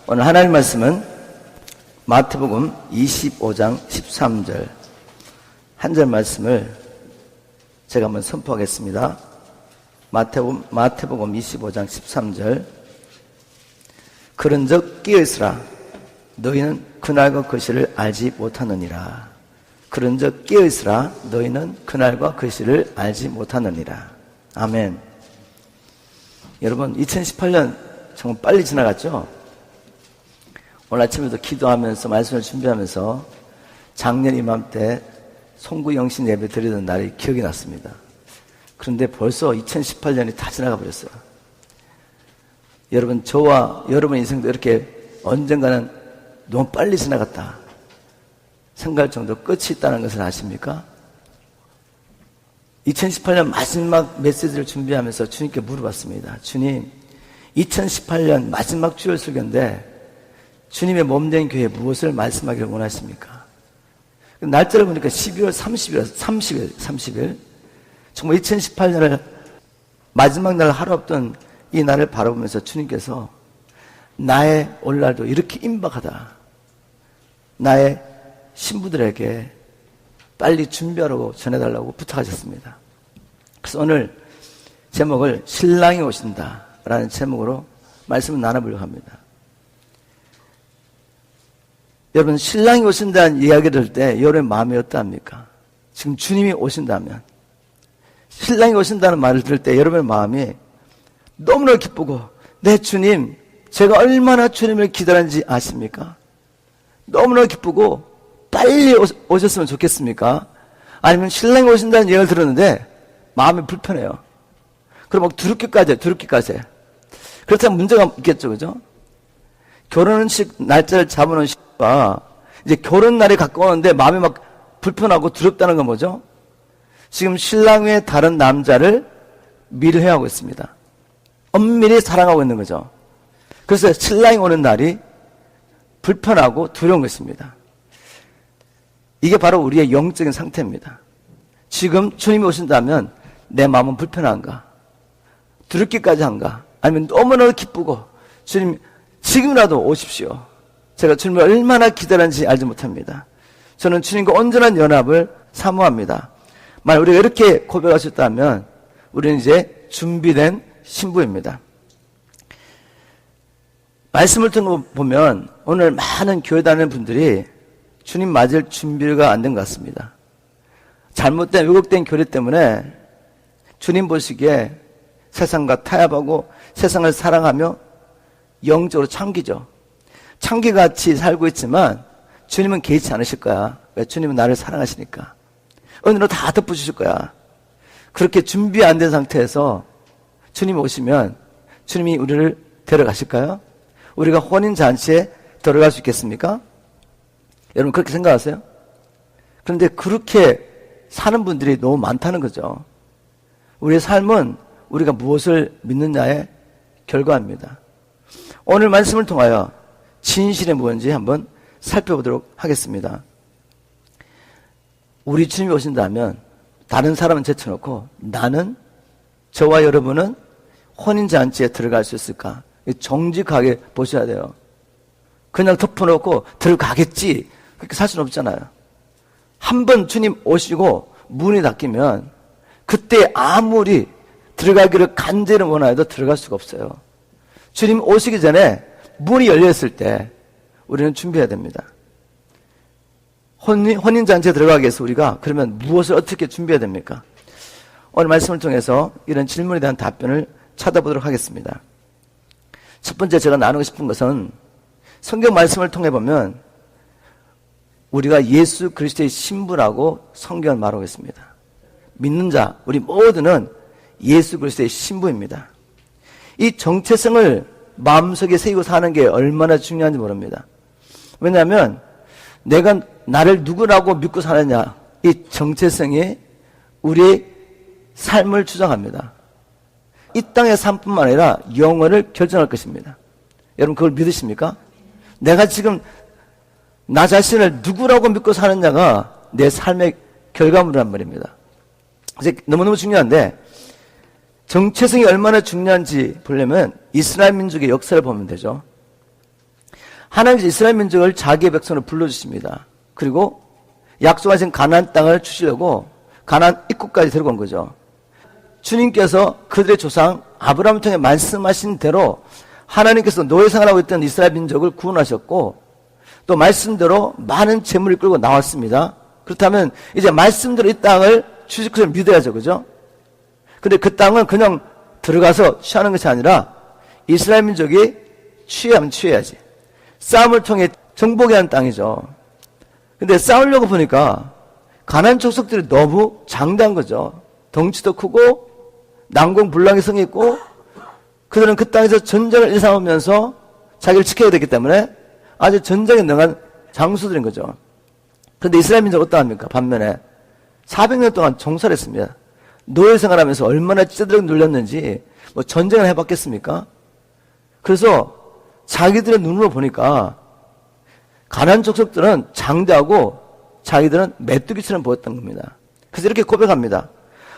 오늘 하나님 말씀은 마태복음 25장 13절 한 절 말씀을 제가 한번 선포하겠습니다. 마태복음 25장 13절 그런즉 깨어있으라 너희는 그날과 그 시를 알지 못하느니라. 그런즉 깨어있으라 너희는 그날과 그 시를 알지 못하느니라. 아멘. 여러분 2018년 정말 빨리 지나갔죠? 오늘 아침에도 기도하면서 말씀을 준비하면서 작년 이맘때 송구영신 예배 드리던 날이 기억이 났습니다. 그런데 벌써 2018년이 다 지나가 버렸어요. 여러분, 저와 여러분 인생도 이렇게 언젠가는 너무 빨리 지나갔다 생각할 정도 끝이 있다는 것을 아십니까? 2018년 마지막 메시지를 준비하면서 주님께 물어봤습니다. 주님, 2018년 마지막 주일 설교인데 주님의 몸된 교회에 무엇을 말씀하기를 원하십니까? 날짜를 보니까 12월 30일. 정말 2018년을 마지막 날 하루 없던 이 날을 바라보면서 주님께서 나의 오늘날도 이렇게 임박하다. 나의 신부들에게 빨리 준비하라고 전해달라고 부탁하셨습니다. 그래서 오늘 제목을 신랑이 오신다 라는 제목으로 말씀을 나눠보려고 합니다. 여러분, 신랑이 오신다는 이야기를 들을 때 여러분의 마음이 어떠합니까? 지금 주님이 오신다면, 신랑이 오신다는 말을 들을 때 여러분의 마음이 너무나 기쁘고, 내 주님, 제가 얼마나 주님을 기다렸는지 아십니까? 너무나 기쁘고 빨리 오셨으면 좋겠습니까? 아니면 신랑이 오신다는 이야기를 들었는데 마음이 불편해요. 그럼 막 두렵기까지. 그렇다면 문제가 있겠죠, 그죠? 결혼식 날짜를 잡아놓은 시가 이제 결혼 날이 가까웠는데 마음이 막 불편하고 두렵다는 건 뭐죠? 지금 신랑 외에 다른 남자를 밀회하고 있습니다. 엄밀히 사랑하고 있는 거죠. 그래서 신랑이 오는 날이 불편하고 두려운 것입니다. 이게 바로 우리의 영적인 상태입니다. 지금 주님이 오신다면 내 마음은 불편한가? 두렵기까지 한가? 아니면 너무나 기쁘고 주님 지금이라도 오십시오. 제가 주님을 얼마나 기다렸는지 알지 못합니다. 저는 주님과 온전한 연합을 사모합니다. 만약 우리가 이렇게 고백하셨다면 우리는 이제 준비된 신부입니다. 말씀을 듣고 보면 오늘 많은 교회 다니는 분들이 주님 맞을 준비가 안 된 것 같습니다. 잘못된 왜곡된 교리 때문에 주님 보시기에 세상과 타협하고 세상을 사랑하며 영적으로 창기죠. 창기같이 살고 있지만 주님은 개의치 않으실 거야. 왜? 주님은 나를 사랑하시니까. 은혜로 다 덮어주실 거야. 그렇게 준비 안 된 상태에서 주님이 오시면 주님이 우리를 데려가실까요? 우리가 혼인잔치에 들어갈 수 있겠습니까? 여러분 그렇게 생각하세요? 그런데 그렇게 사는 분들이 너무 많다는 거죠. 우리의 삶은 우리가 무엇을 믿느냐의 결과입니다. 오늘 말씀을 통하여 진실이 뭔지 한번 살펴보도록 하겠습니다. 우리 주님이 오신다면 다른 사람은 제쳐놓고 나는, 저와 여러분은 혼인잔치에 들어갈 수 있을까? 정직하게 보셔야 돼요. 그냥 덮어놓고 들어가겠지 그렇게 살 수는 없잖아요. 한 번 주님 오시고 문이 닫히면 그때 아무리 들어가기를 간절히 원하여도 들어갈 수가 없어요. 주님 오시기 전에 문이 열렸을 때 우리는 준비해야 됩니다. 혼인잔치에 들어가기 위해서 우리가 그러면 무엇을 어떻게 준비해야 됩니까? 오늘 말씀을 통해서 이런 질문에 대한 답변을 찾아보도록 하겠습니다. 첫 번째 제가 나누고 싶은 것은 성경 말씀을 통해 보면 우리가 예수 그리스도의 신부라고 성경을 말하고 있습니다. 믿는 자, 우리 모두는 예수 그리스도의 신부입니다. 이 정체성을 마음속에 새기고 사는 게 얼마나 중요한지 모릅니다. 왜냐하면 내가 나를 누구라고 믿고 사느냐, 이 정체성이 우리의 삶을 추정합니다. 이 땅의 삶뿐만 아니라 영혼을 결정할 것입니다. 여러분 그걸 믿으십니까? 내가 지금 나 자신을 누구라고 믿고 사느냐가 내 삶의 결과물이란 말입니다. 그래서 너무너무 중요한데 정체성이 얼마나 중요한지 보려면 이스라엘 민족의 역사를 보면 되죠. 하나님께서 이스라엘 민족을 자기의 백성으로 불러주십니다. 그리고 약속하신 가나안 땅을 주시려고 가나안 입구까지 데리고 온 거죠. 주님께서 그들의 조상 아브라함을 통해 말씀하신 대로 하나님께서 노예 생활하고 있던 이스라엘 민족을 구원하셨고 또 말씀대로 많은 재물을 끌고 나왔습니다. 그렇다면 이제 말씀대로 이 땅을 주실 것을 믿어야죠. 그죠? 근데 그 땅은 그냥 들어가서 취하는 것이 아니라 이스라엘 민족이 취하면 취해야지. 싸움을 통해 정복해야 하는 땅이죠. 근데 싸우려고 보니까 가나안 족속들이 너무 장대한 거죠. 덩치도 크고 난공불락의 성이 있고 그들은 그 땅에서 전쟁을 일삼으면서 자기를 지켜야 되기 때문에 아주 전쟁에 능한 장수들인 거죠. 그런데 이스라엘 민족은 어떠합니까? 반면에 400년 동안 종살이 했습니다. 노예 생활하면서 얼마나 찌들어 눌렸는지 뭐 전쟁을 해봤겠습니까? 그래서 자기들의 눈으로 보니까 가나안 족속들은 장대하고 자기들은 메뚜기처럼 보였던 겁니다. 그래서 이렇게 고백합니다.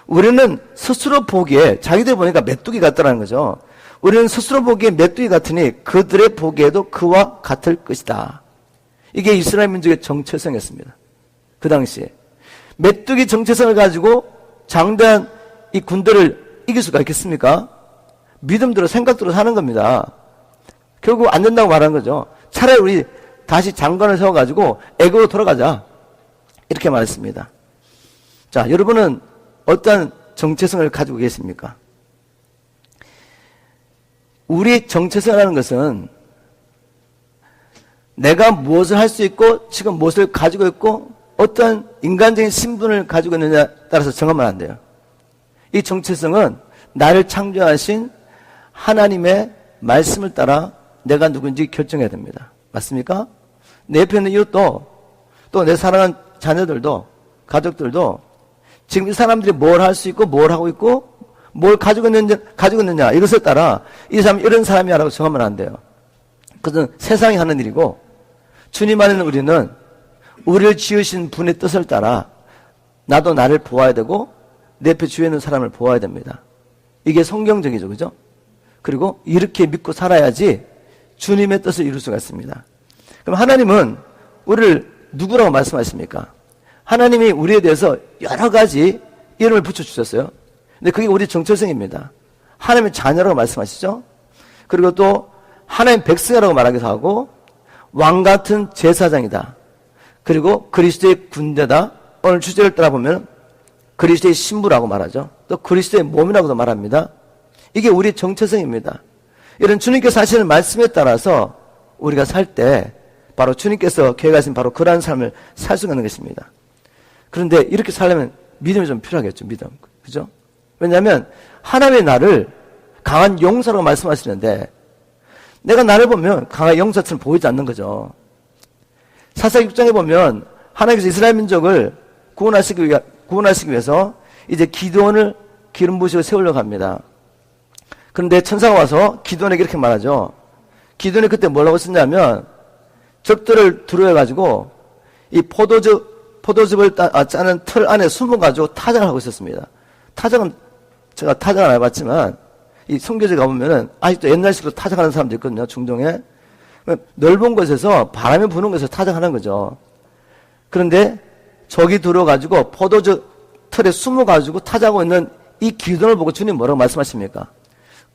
우리는 스스로 보기에 자기들 보니까 메뚜기 같다라는 거죠. 우리는 스스로 보기에 메뚜기 같으니 그들의 보기에도 그와 같을 것이다. 이게 이스라엘 민족의 정체성이었습니다. 그 당시에 메뚜기 정체성을 가지고 장대한 이 군대를 이길 수가 있겠습니까? 믿음대로 생각대로 사는 겁니다. 결국 안 된다고 말하는 거죠. 차라리 우리 다시 장관을 세워가지고 애국으로 돌아가자. 이렇게 말했습니다. 자, 여러분은 어떤 정체성을 가지고 계십니까? 우리 정체성이라는 것은 내가 무엇을 할 수 있고 지금 무엇을 가지고 있고 어떤 인간적인 신분을 가지고 있느냐에 따라서 정하면 안 돼요. 이 정체성은 나를 창조하신 하나님의 말씀을 따라 내가 누군지 결정해야 됩니다. 맞습니까? 내 옆에 있는 이웃도 또 내 사랑하는 자녀들도 가족들도 지금 이 사람들이 뭘 할 수 있고 뭘 하고 있고 뭘 가지고 있느냐 이것에 따라 이 사람이 이런 사람이야라고 정하면 안 돼요. 그것은 세상이 하는 일이고 주님 안에는 우리는 우리를 지으신 분의 뜻을 따라 나도 나를 보아야 되고 내 옆에 주위에 있는 사람을 보아야 됩니다. 이게 성경적이죠. 그죠? 그리고 이렇게 믿고 살아야지 주님의 뜻을 이룰 수가 있습니다. 그럼 하나님은 우리를 누구라고 말씀하십니까? 하나님이 우리에 대해서 여러 가지 이름을 붙여주셨어요. 근데 그게 우리 정체성입니다. 하나님의 자녀라고 말씀하시죠. 그리고 또 하나님 백성이라고 말하기도 하고 왕같은 제사장이다. 그리고 그리스도의 군대다. 오늘 주제를 따라 보면 그리스도의 신부라고 말하죠. 또 그리스도의 몸이라고도 말합니다. 이게 우리 정체성입니다. 이런 주님께서 하시는 말씀에 따라서 우리가 살 때 바로 주님께서 계획하신 바로 그러한 삶을 살 수가 있는 것입니다. 그런데 이렇게 살려면 믿음이 좀 필요하겠죠. 믿음. 그죠? 왜냐하면 하나님의 나를 강한 용사라고 말씀하시는데 내가 나를 보면 강한 용사처럼 보이지 않는 거죠. 사사기 6장에 보면 하나님께서 이스라엘 민족을 구원하시기 위해서 이제 기드온을 기름 부으시고 세우려고 합니다. 그런데 천사가 와서 기드온에게 이렇게 말하죠. 기드온이 그때 뭐라고 썼냐면 적들을 두려워해가지고 이 포도즙을 짜는 틀 안에 숨어가지고 타작을 하고 있었습니다. 타작은 제가 타작을 안 해봤지만 이 성교제 가보면은 아직도 옛날식으로 타작하는 사람도 있거든요. 중동에. 넓은 곳에서 바람이 부는 곳에서 타작하는 거죠. 그런데 적이 들어가지고 포도즙 틀에 숨어가지고 타작하고 있는 이 기도를 보고 주님 뭐라고 말씀하십니까?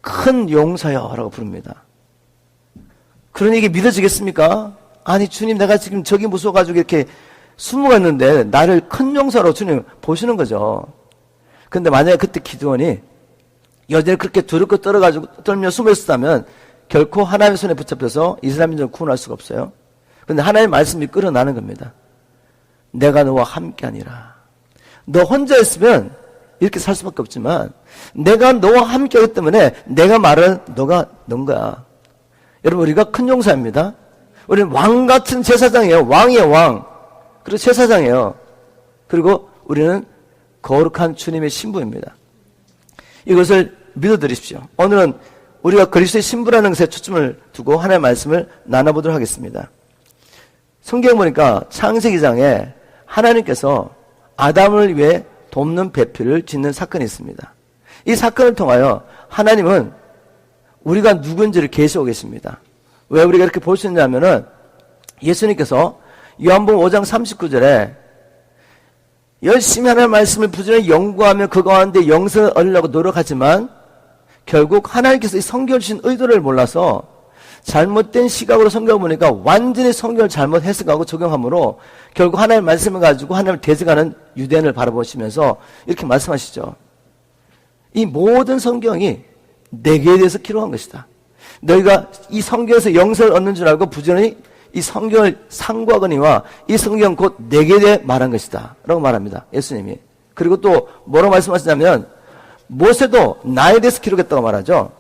큰 용사여 라고 부릅니다. 그러니 이게 믿어지겠습니까? 아니 주님 내가 지금 적이 무서워가지고 이렇게 숨어가 있는데 나를 큰 용사로 주님 보시는 거죠. 근데 만약에 그때 기드온이 여전히 그렇게 두렵고 떨며 숨어 있었다면 결코 하나님의 손에 붙잡혀서 이스라엘 민족을 구원할 수가 없어요. 그런데 하나님의 말씀이 끌어나는 겁니다. 내가 너와 함께하니라. 너 혼자 있으면 이렇게 살 수밖에 없지만 내가 너와 함께하기 때문에 내가 말은 너가 넌 거야. 여러분 우리가 큰 용사입니다. 우리는 왕같은 제사장이에요. 왕이에요. 왕. 그리고 제사장이에요. 그리고 우리는 거룩한 주님의 신부입니다. 이것을 믿어드리십시오. 오늘은 우리가 그리스도의 신부라는 것에 초점을 두고 하나님의 말씀을 나눠보도록 하겠습니다. 성경 보니까 창세기 장에 하나님께서 아담을 위해 돕는 배필을 짓는 사건이 있습니다. 이 사건을 통하여 하나님은 우리가 누군지를 계시하고 계십니다. 왜 우리가 이렇게 볼 수 있냐면은 예수님께서 요한복음 5장 39절에 열심히 하나님의 말씀을 부지런히 연구하며 그 가운데 영생을 얻으려고 노력하지만 결국 하나님께서 이 성경을 주신 의도를 몰라서 잘못된 시각으로 성경을 보니까 완전히 성경을 잘못 해석하고 적용함으로 결국 하나님의 말씀을 가지고 하나님을 대적하는 유대인을 바라보시면서 이렇게 말씀하시죠. 이 모든 성경이 내게 대해서 기록한 것이다. 너희가 이 성경에서 영생을 얻는 줄 알고 부지런히 이 성경을 상고하거니와 이 성경 곧 내게 대해 말한 것이다 라고 말합니다. 예수님이. 그리고 또 뭐라고 말씀하시냐면 모세도 나에 대해서 기록했다고 말하죠.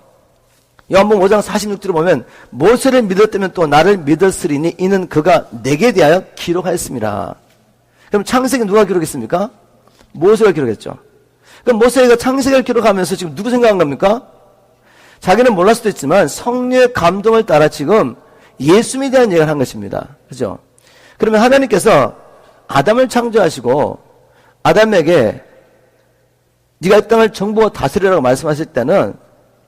요한복음 5장 46절을 보면 모세를 믿었다면 또 나를 믿었으리니 이는 그가 내게 대하여 기록하였습니다. 그럼 창세기 누가 기록했습니까? 모세가 기록했죠. 그럼 모세가 창세기를 기록하면서 지금 누구 생각한 겁니까? 자기는 몰랐을 수도 있지만 성령의 감동을 따라 지금 예수님에 대한 얘기를 한 것입니다. 그죠? 그러면 하나님께서 아담을 창조하시고 아담에게 네가 이 땅을 정복하고 다스리라고 말씀하실 때는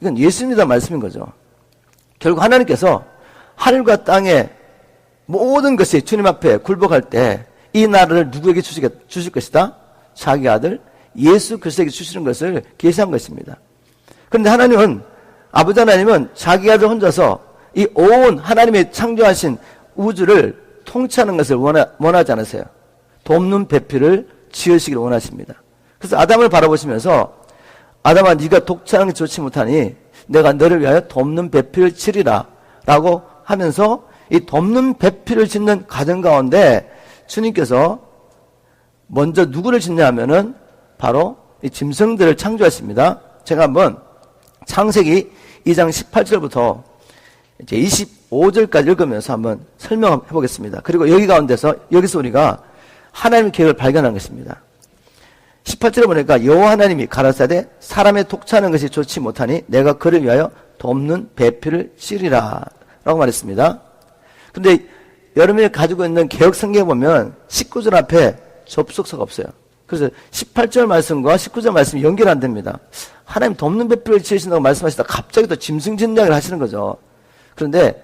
이건 예수님이다 말씀인 거죠. 결국 하나님께서 하늘과 땅의 모든 것이 주님 앞에 굴복할 때 이 나라를 누구에게 주실 것이다? 자기 아들 예수 그리스도에게 주시는 것을 계시한 것입니다. 그런데 하나님은 아버지 하나님은 자기 아들 혼자서 이 온 하나님의 창조하신 우주를 통치하는 것을 원하지 않으세요. 돕는 배필을 지으시기를 원하십니다. 그래서 아담을 바라보시면서 아담아 네가 독차하는 게 좋지 못하니 내가 너를 위하여 돕는 배필을 치리라 라고 하면서 이 돕는 배필을 짓는 과정 가운데 주님께서 먼저 누구를 짓냐 하면은 바로 이 짐승들을 창조하십니다. 제가 한번 창세기 2장 18절부터 이제 25절까지 읽으면서 한번 설명해 보겠습니다. 그리고 여기서 우리가 하나님의 계획을 발견한 것입니다. 18절에 보니까 여호와 하나님이 가라사대 사람의 독차하는 것이 좋지 못하니 내가 그를 위하여 돕는 배필을 치리라 라고 말했습니다. 그런데 여러분이 가지고 있는 개역 성경에 보면 19절 앞에 접속사가 없어요. 그래서 18절 말씀과 19절 말씀이 연결 안 됩니다. 하나님 돕는 배필을 치신다고 말씀하시다 갑자기 또 짐승 진작을 하시는 거죠. 그런데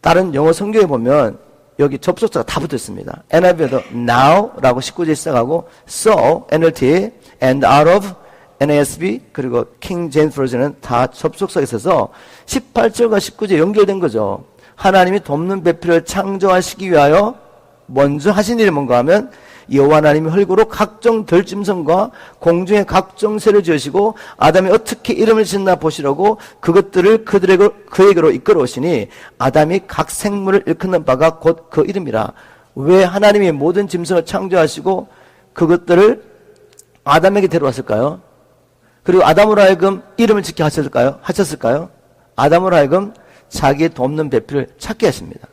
다른 영어 성경에 보면 여기 접속사가 다 붙어 있습니다. NIV에도 now라고 19절 시작하고 so, NLT, and out of, NASB, 그리고 King James Version은 다 접속사가 있어서 18절과 19절 연결된 거죠. 하나님이 돕는 배필을 창조하시기 위하여 먼저 하신 일이 뭔가 하면 여호와 하나님이 흙으로 각종 들짐승과 공중의 각종 새를 지으시고 아담이 어떻게 이름을 짓나 보시려고 그것들을 그에게로 이끌어 오시니 아담이 각 생물을 일컫는 바가 곧 그 이름이라. 왜 하나님이 모든 짐승을 창조하시고 그것들을 아담에게 데려왔을까요? 그리고 아담으로 하여금 이름을 짓게 하셨을까요? 아담으로 하여금 자기의 돕는 배필을 찾게 하십니다.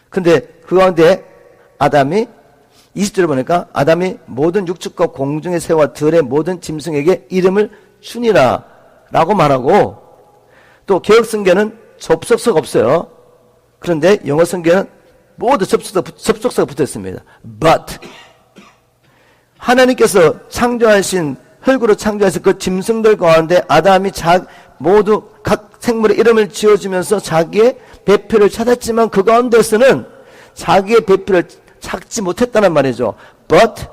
근데 그 가운데 아담이 20절에 보니까 아담이 모든 육축과 공중의 새와 들의 모든 짐승에게 이름을 주니라 라고 말하고 또 개역성경은 접속사가 없어요. 그런데 영어 성경은 모두 접속사가 붙어 있습니다. But 하나님께서 창조하신 흙으로 창조하신 그 짐승들 가운데 아담이 모두 각 생물의 이름을 지어주면서 자기의 배필을 찾았지만 그 가운데서는 자기의 배필을 찾지 못했다는 말이죠. But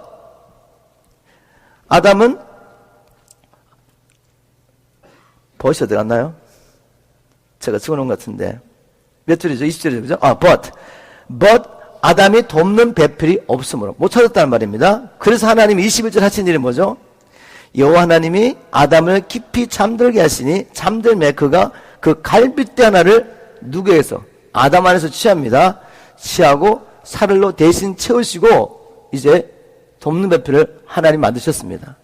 아담은 벌써 들어갔나요? 제가 적어놓은 것 같은데 몇 줄이죠? 20줄이죠? 그죠? But 아담이 돕는 배필이 없으므로 못 찾았다는 말입니다. 그래서 하나님이 21절 하신 일이 뭐죠? 여호와 하나님이 아담을 깊이 잠들게 하시니 잠들매 그가 그 갈빗대 하나를 누구에게서? 아담 안에서 취합니다. 취하고 사를로 대신 채우시고 이제 돕는 배필을 하나님 만드셨습니다.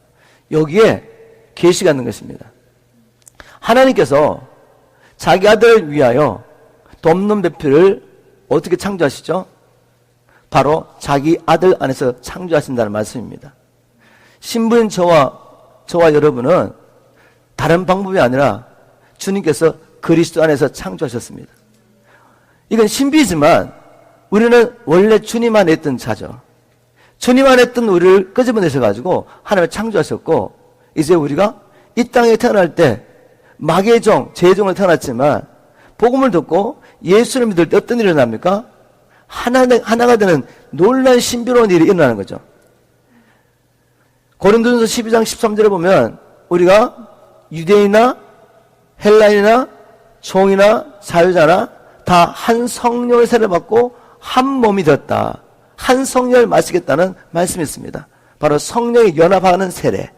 여기에 계시가 있는 것입니다. 하나님께서 자기 아들을 위하여 돕는 배필을 어떻게 창조하시죠? 바로 자기 아들 안에서 창조하신다는 말씀입니다. 신부인 저와 여러분은 다른 방법이 아니라 주님께서 그리스도 안에서 창조하셨습니다. 이건 신비지만 우리는 원래 주님 안에 있던 자죠. 주님 안에 있던 우리를 끄집어내셔가지고 하나님을 창조하셨고 이제 우리가 이 땅에 태어날 때 마귀의 종, 죄의 종을 태어났지만 복음을 듣고 예수를 믿을 때 어떤 일이 일어납니까? 하나가 되는 놀라운 신비로운 일이 일어나는 거죠. 고린도전서 12장 13절에 보면 우리가 유대인이나 헬라인이나 종이나 자유자나 다 한 성령의 세례를 받고 한 몸이 되었다. 한 성령을 마시겠다는 말씀이 있습니다. 바로 성령이 연합하는 세례.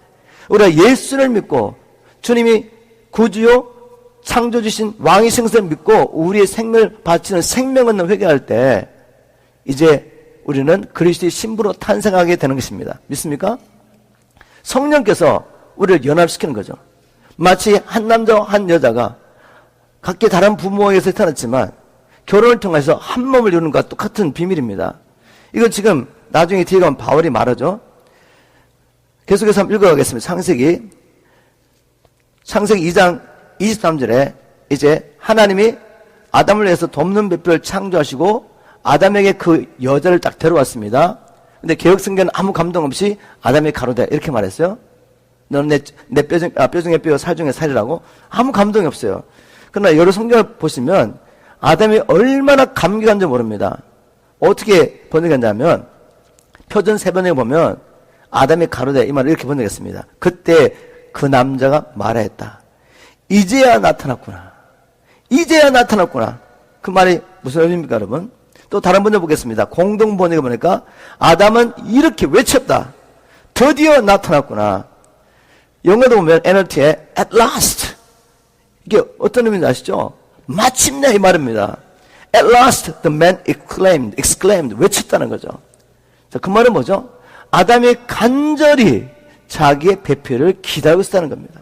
우리가 예수를 믿고 주님이 구주요 창조주신 왕이신 것을 믿고 우리의 생명을 바치는 생명 얻는 회개할 때 이제 우리는 그리스도의 신부로 탄생하게 되는 것입니다. 믿습니까? 성령께서 우리를 연합시키는 거죠. 마치 한 남자와 한 여자가 각기 다른 부모에게서 태어났지만 결혼을 통해서 한 몸을 이루는 것과 똑같은 비밀입니다. 이건 지금 나중에 뒤에 가면 바울이 말하죠. 계속해서 한번 읽어가겠습니다. 창세기 2장 23절에 이제 하나님이 아담을 위해서 돕는 배필을 창조하시고 아담에게 그 여자를 딱 데려왔습니다. 근데 개혁성경은 아무 감동 없이 아담이 가로되 이렇게 말했어요. 너는 내 뼈 중에 뼈, 살 중에 살이라고. 아무 감동이 없어요. 그러나 여러 성경을 보시면 아담이 얼마나 감격한지 모릅니다. 어떻게 번역했냐면 표준 세번역에 보면 아담이 가로되 이 말을 이렇게 번역했습니다. 그때 그 남자가 말하였다. 이제야 나타났구나. 이제야 나타났구나. 그 말이 무슨 의미입니까, 여러분? 또 다른 번역 보겠습니다. 공동 번역에 보니까 아담은 이렇게 외쳤다. 드디어 나타났구나. 영어도 보면 NLT에 at last. 이게 어떤 의미인지 아시죠? 마침내 이 말입니다. At last the man exclaimed, 외쳤다는 거죠. 자, 그 말은 뭐죠? 아담이 간절히 자기의 배필을 기다리고 있었다는 겁니다.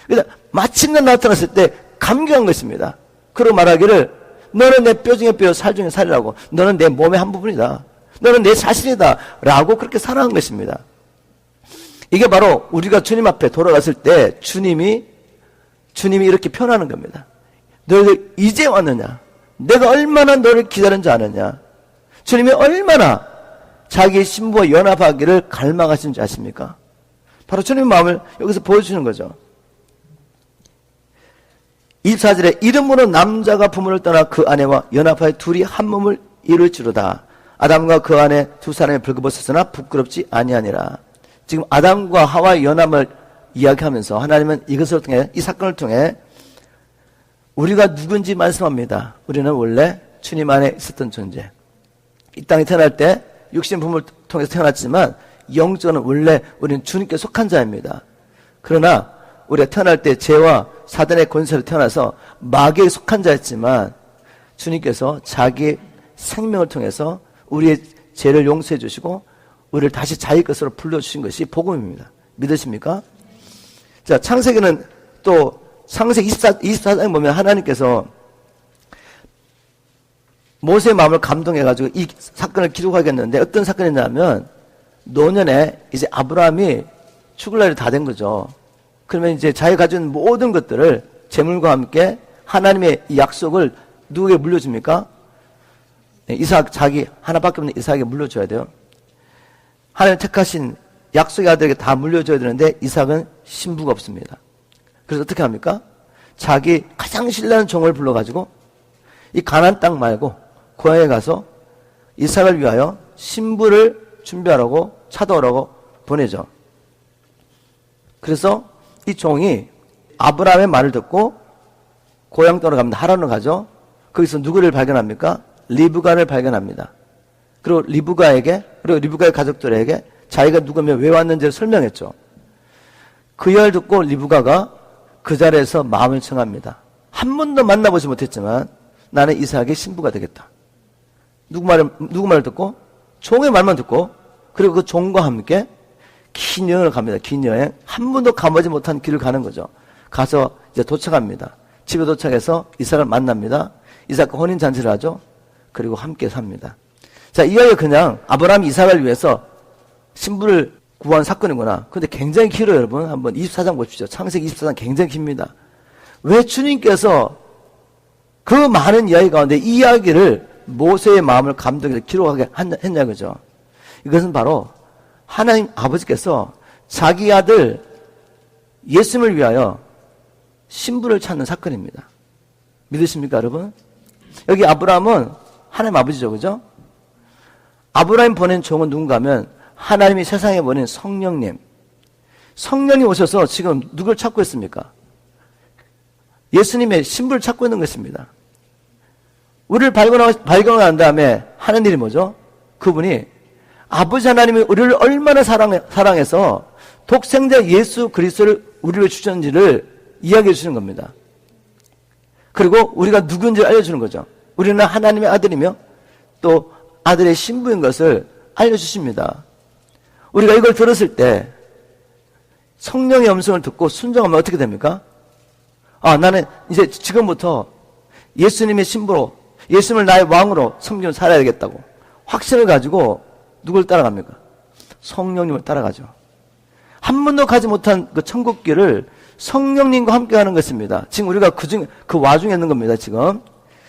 그러니까 마침내 나타났을 때 감격한 것입니다. 그러고 말하기를 너는 내 뼈 중에 뼈, 살 중에 살이라고. 너는 내 몸의 한 부분이다. 너는 내 자신이다. 라고 그렇게 사랑한 것입니다. 이게 바로 우리가 주님 앞에 돌아갔을 때 주님이 이렇게 표현하는 겁니다. 너희들 이제 왔느냐? 내가 얼마나 너를 기다렸는지 아느냐? 주님이 얼마나 자기의 신부와 연합하기를 갈망하시는지 아십니까? 바로 주님의 마음을 여기서 보여주는 거죠. 24절에 이름으로 남자가 부모를 떠나 그 아내와 연합하여 둘이 한 몸을 이룰지로다. 아담과 그 아내 두 사람이 벌거벗었으나 부끄럽지 아니하니라. 지금 아담과 하와의 연합을 이야기하면서 하나님은 이것을 통해, 이 사건을 통해 우리가 누군지 말씀합니다. 우리는 원래 주님 안에 있었던 존재. 이 땅에 태어날 때 육신 부모를 통해서 태어났지만 영적으로는 원래 우리는 주님께 속한 자입니다. 그러나 우리가 태어날 때 죄와 사단의 권세로 태어나서 마귀에 속한 자였지만 주님께서 자기 생명을 통해서 우리의 죄를 용서해 주시고 우리를 다시 자기 것으로 불러주신 것이 복음입니다. 믿으십니까? 자, 창세기는 또 창세기 24장에 보면 하나님께서 모세의 마음을 감동해가지고 이 사건을 기록하겠는데 어떤 사건이냐면 노년에 이제 아브라함이 죽을 날이 다 된 거죠. 그러면 이제 자기가 가진 모든 것들을 재물과 함께 하나님의 이 약속을 누구에게 물려줍니까? 네, 이삭, 자기 하나밖에 없는 이삭에게 물려줘야 돼요. 하나님 택하신 약속의 아들에게 다 물려줘야 되는데 이삭은 신부가 없습니다. 그래서 어떻게 합니까? 자기 가장 신뢰하는 종을 불러가지고 이 가나안 땅 말고 고향에 가서 이삭을 위하여 신부를 준비하라고 찾아오라고 보내죠. 그래서 이 종이 아브라함의 말을 듣고 고향 떠나갑니다. 하란으로 가죠. 거기서 누구를 발견합니까? 리브가를 발견합니다. 그리고 리브가의 가족들에게 자기가 누구며 왜 왔는지를 설명했죠. 그 이야기를 듣고 리브가가 그 자리에서 마음을 청합니다. 한 번도 만나보지 못했지만 나는 이삭의 신부가 되겠다. 누구 말을 듣고? 종의 말만 듣고 그리고 그 종과 함께 긴 여행을 갑니다. 긴 여행. 한 번도 가보지 못한 길을 가는 거죠. 가서 이제 도착합니다. 집에 도착해서 이삭을 만납니다. 이삭과 혼인잔치를 하죠. 그리고 함께 삽니다. 자, 이야기가 그냥 아브라함이 이삭을 위해서 신부를 구한 사건이구나. 근데 굉장히 길어요, 여러분. 한번 24장 보십시오. 창세기 24장 굉장히 깁니다. 왜 주님께서 그 많은 이야기 가운데 이 이야기를 모세의 마음을 감동해서 기록하게 했냐, 그죠? 이것은 바로 하나님 아버지께서 자기 아들 예수님을 위하여 신부를 찾는 사건입니다. 믿으십니까, 여러분? 여기 아브라함은 하나님 아버지죠, 그죠? 아브라함이 보낸 종은 누군가 하면 하나님이 세상에 보낸 성령님. 성령이 오셔서 지금 누굴 찾고 있습니까? 예수님의 신부를 찾고 있는 것입니다. 우리를 발견한 다음에 하는 일이 뭐죠? 그분이 아버지 하나님이 우리를 얼마나 사랑해서 독생자 예수 그리스도를 우리를 주셨는지를 이야기해 주시는 겁니다. 그리고 우리가 누구인지 알려주는 거죠. 우리는 하나님의 아들이며 또 아들의 신부인 것을 알려주십니다. 우리가 이걸 들었을 때 성령의 음성을 듣고 순종하면 어떻게 됩니까? 나는 이제 지금부터 예수님의 신부로, 예수님을 나의 왕으로 섬기며 살아야겠다고 확신을 가지고 누굴 따라갑니까? 성령님을 따라가죠. 한 번도 가지 못한 그 천국길을 성령님과 함께 하는 것입니다. 지금 우리가 그 와중에 있는 겁니다, 지금.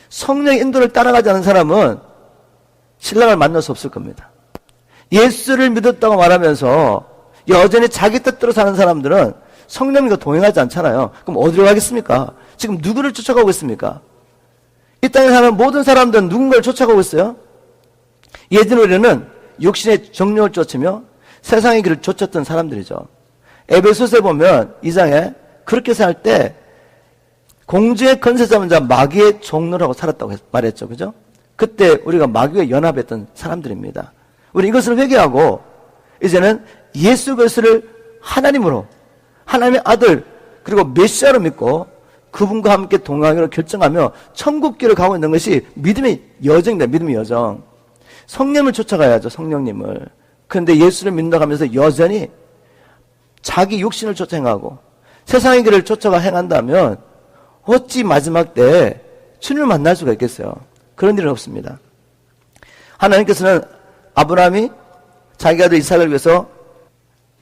성령의 인도를 따라가지 않은 사람은 신랑을 만날 수 없을 겁니다. 예수를 믿었다고 말하면서 여전히 자기 뜻대로 사는 사람들은 성령님과 동행하지 않잖아요. 그럼 어디로 가겠습니까? 지금 누구를 쫓아가고 있습니까? 이 땅에 사는 모든 사람들은 누군가를 쫓아가고 있어요. 예전 우리는 육신의 정욕을 쫓으며 세상의 길을 쫓았던 사람들이죠. 에베소서에 보면 2장에 그렇게 살 때 공주의 건세 잡은 자 마귀의 종로라고 살았다고 말했죠. 그죠? 그때 우리가 마귀와 연합했던 사람들입니다. 우리 이것을 회개하고 이제는 예수 그리스도를 하나님으로, 하나님의 아들 그리고 메시아로 믿고 그분과 함께 동행하기로 결정하며 천국길을 가고 있는 것이 믿음의 여정입니다. 믿음의 여정. 성령을 쫓아가야죠. 성령님을. 그런데 예수를 믿는다고 하면서 여전히 자기 육신을 쫓아 행하고 세상의 길을 쫓아가 행한다면 어찌 마지막 때에 주님을 만날 수가 있겠어요? 그런 일은 없습니다. 하나님께서는 아브라함이 자기 아들 이삭을 위해서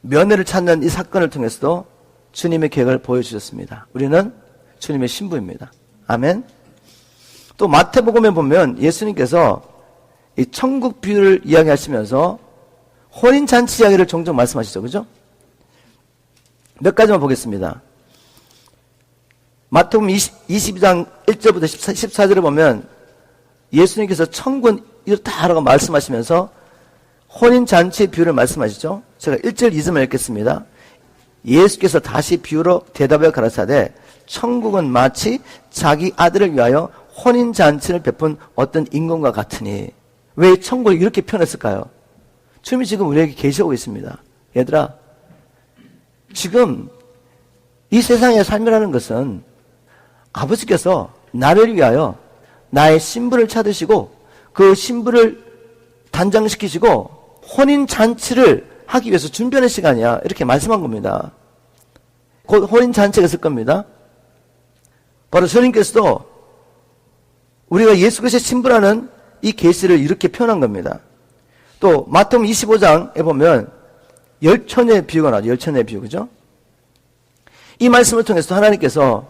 며느리를 찾는 이 사건을 통해서도 주님의 계획을 보여주셨습니다. 우리는 주님의 신부입니다. 아멘. 또 마태복음에 보면 예수님께서 이 천국 비유를 이야기하시면서 혼인잔치 이야기를 종종 말씀하시죠. 그죠? 몇 가지만 보겠습니다. 마태복음 22장 1절부터 14절에 보면 예수님께서 천국은 이렇다 하라고 말씀하시면서 혼인잔치의 비유를 말씀하시죠. 제가 1절 2절만 읽겠습니다. 예수께서 다시 비유로 대답하여 가라사대 천국은 마치 자기 아들을 위하여 혼인잔치를 베푼 어떤 임금과 같으니. 왜 천국을 이렇게 표현했을까요? 주님이 지금 우리에게 계시하고 있습니다. 얘들아, 지금 이 세상의 삶이라는 것은 아버지께서 나를 위하여 나의 신부를 찾으시고 그 신부를 단장시키시고 혼인잔치를 하기 위해서 준비하는 시간이야. 이렇게 말씀한 겁니다. 곧 혼인잔치가 있을 겁니다. 바로 주님께서도 우리가 예수 그리스도의 신부라는 이 계시를 이렇게 표현한 겁니다. 또 마태복음 25장에 보면 열처녀의 비유가 나와요. 열처녀의 비유, 그죠? 이 말씀을 통해서 하나님께서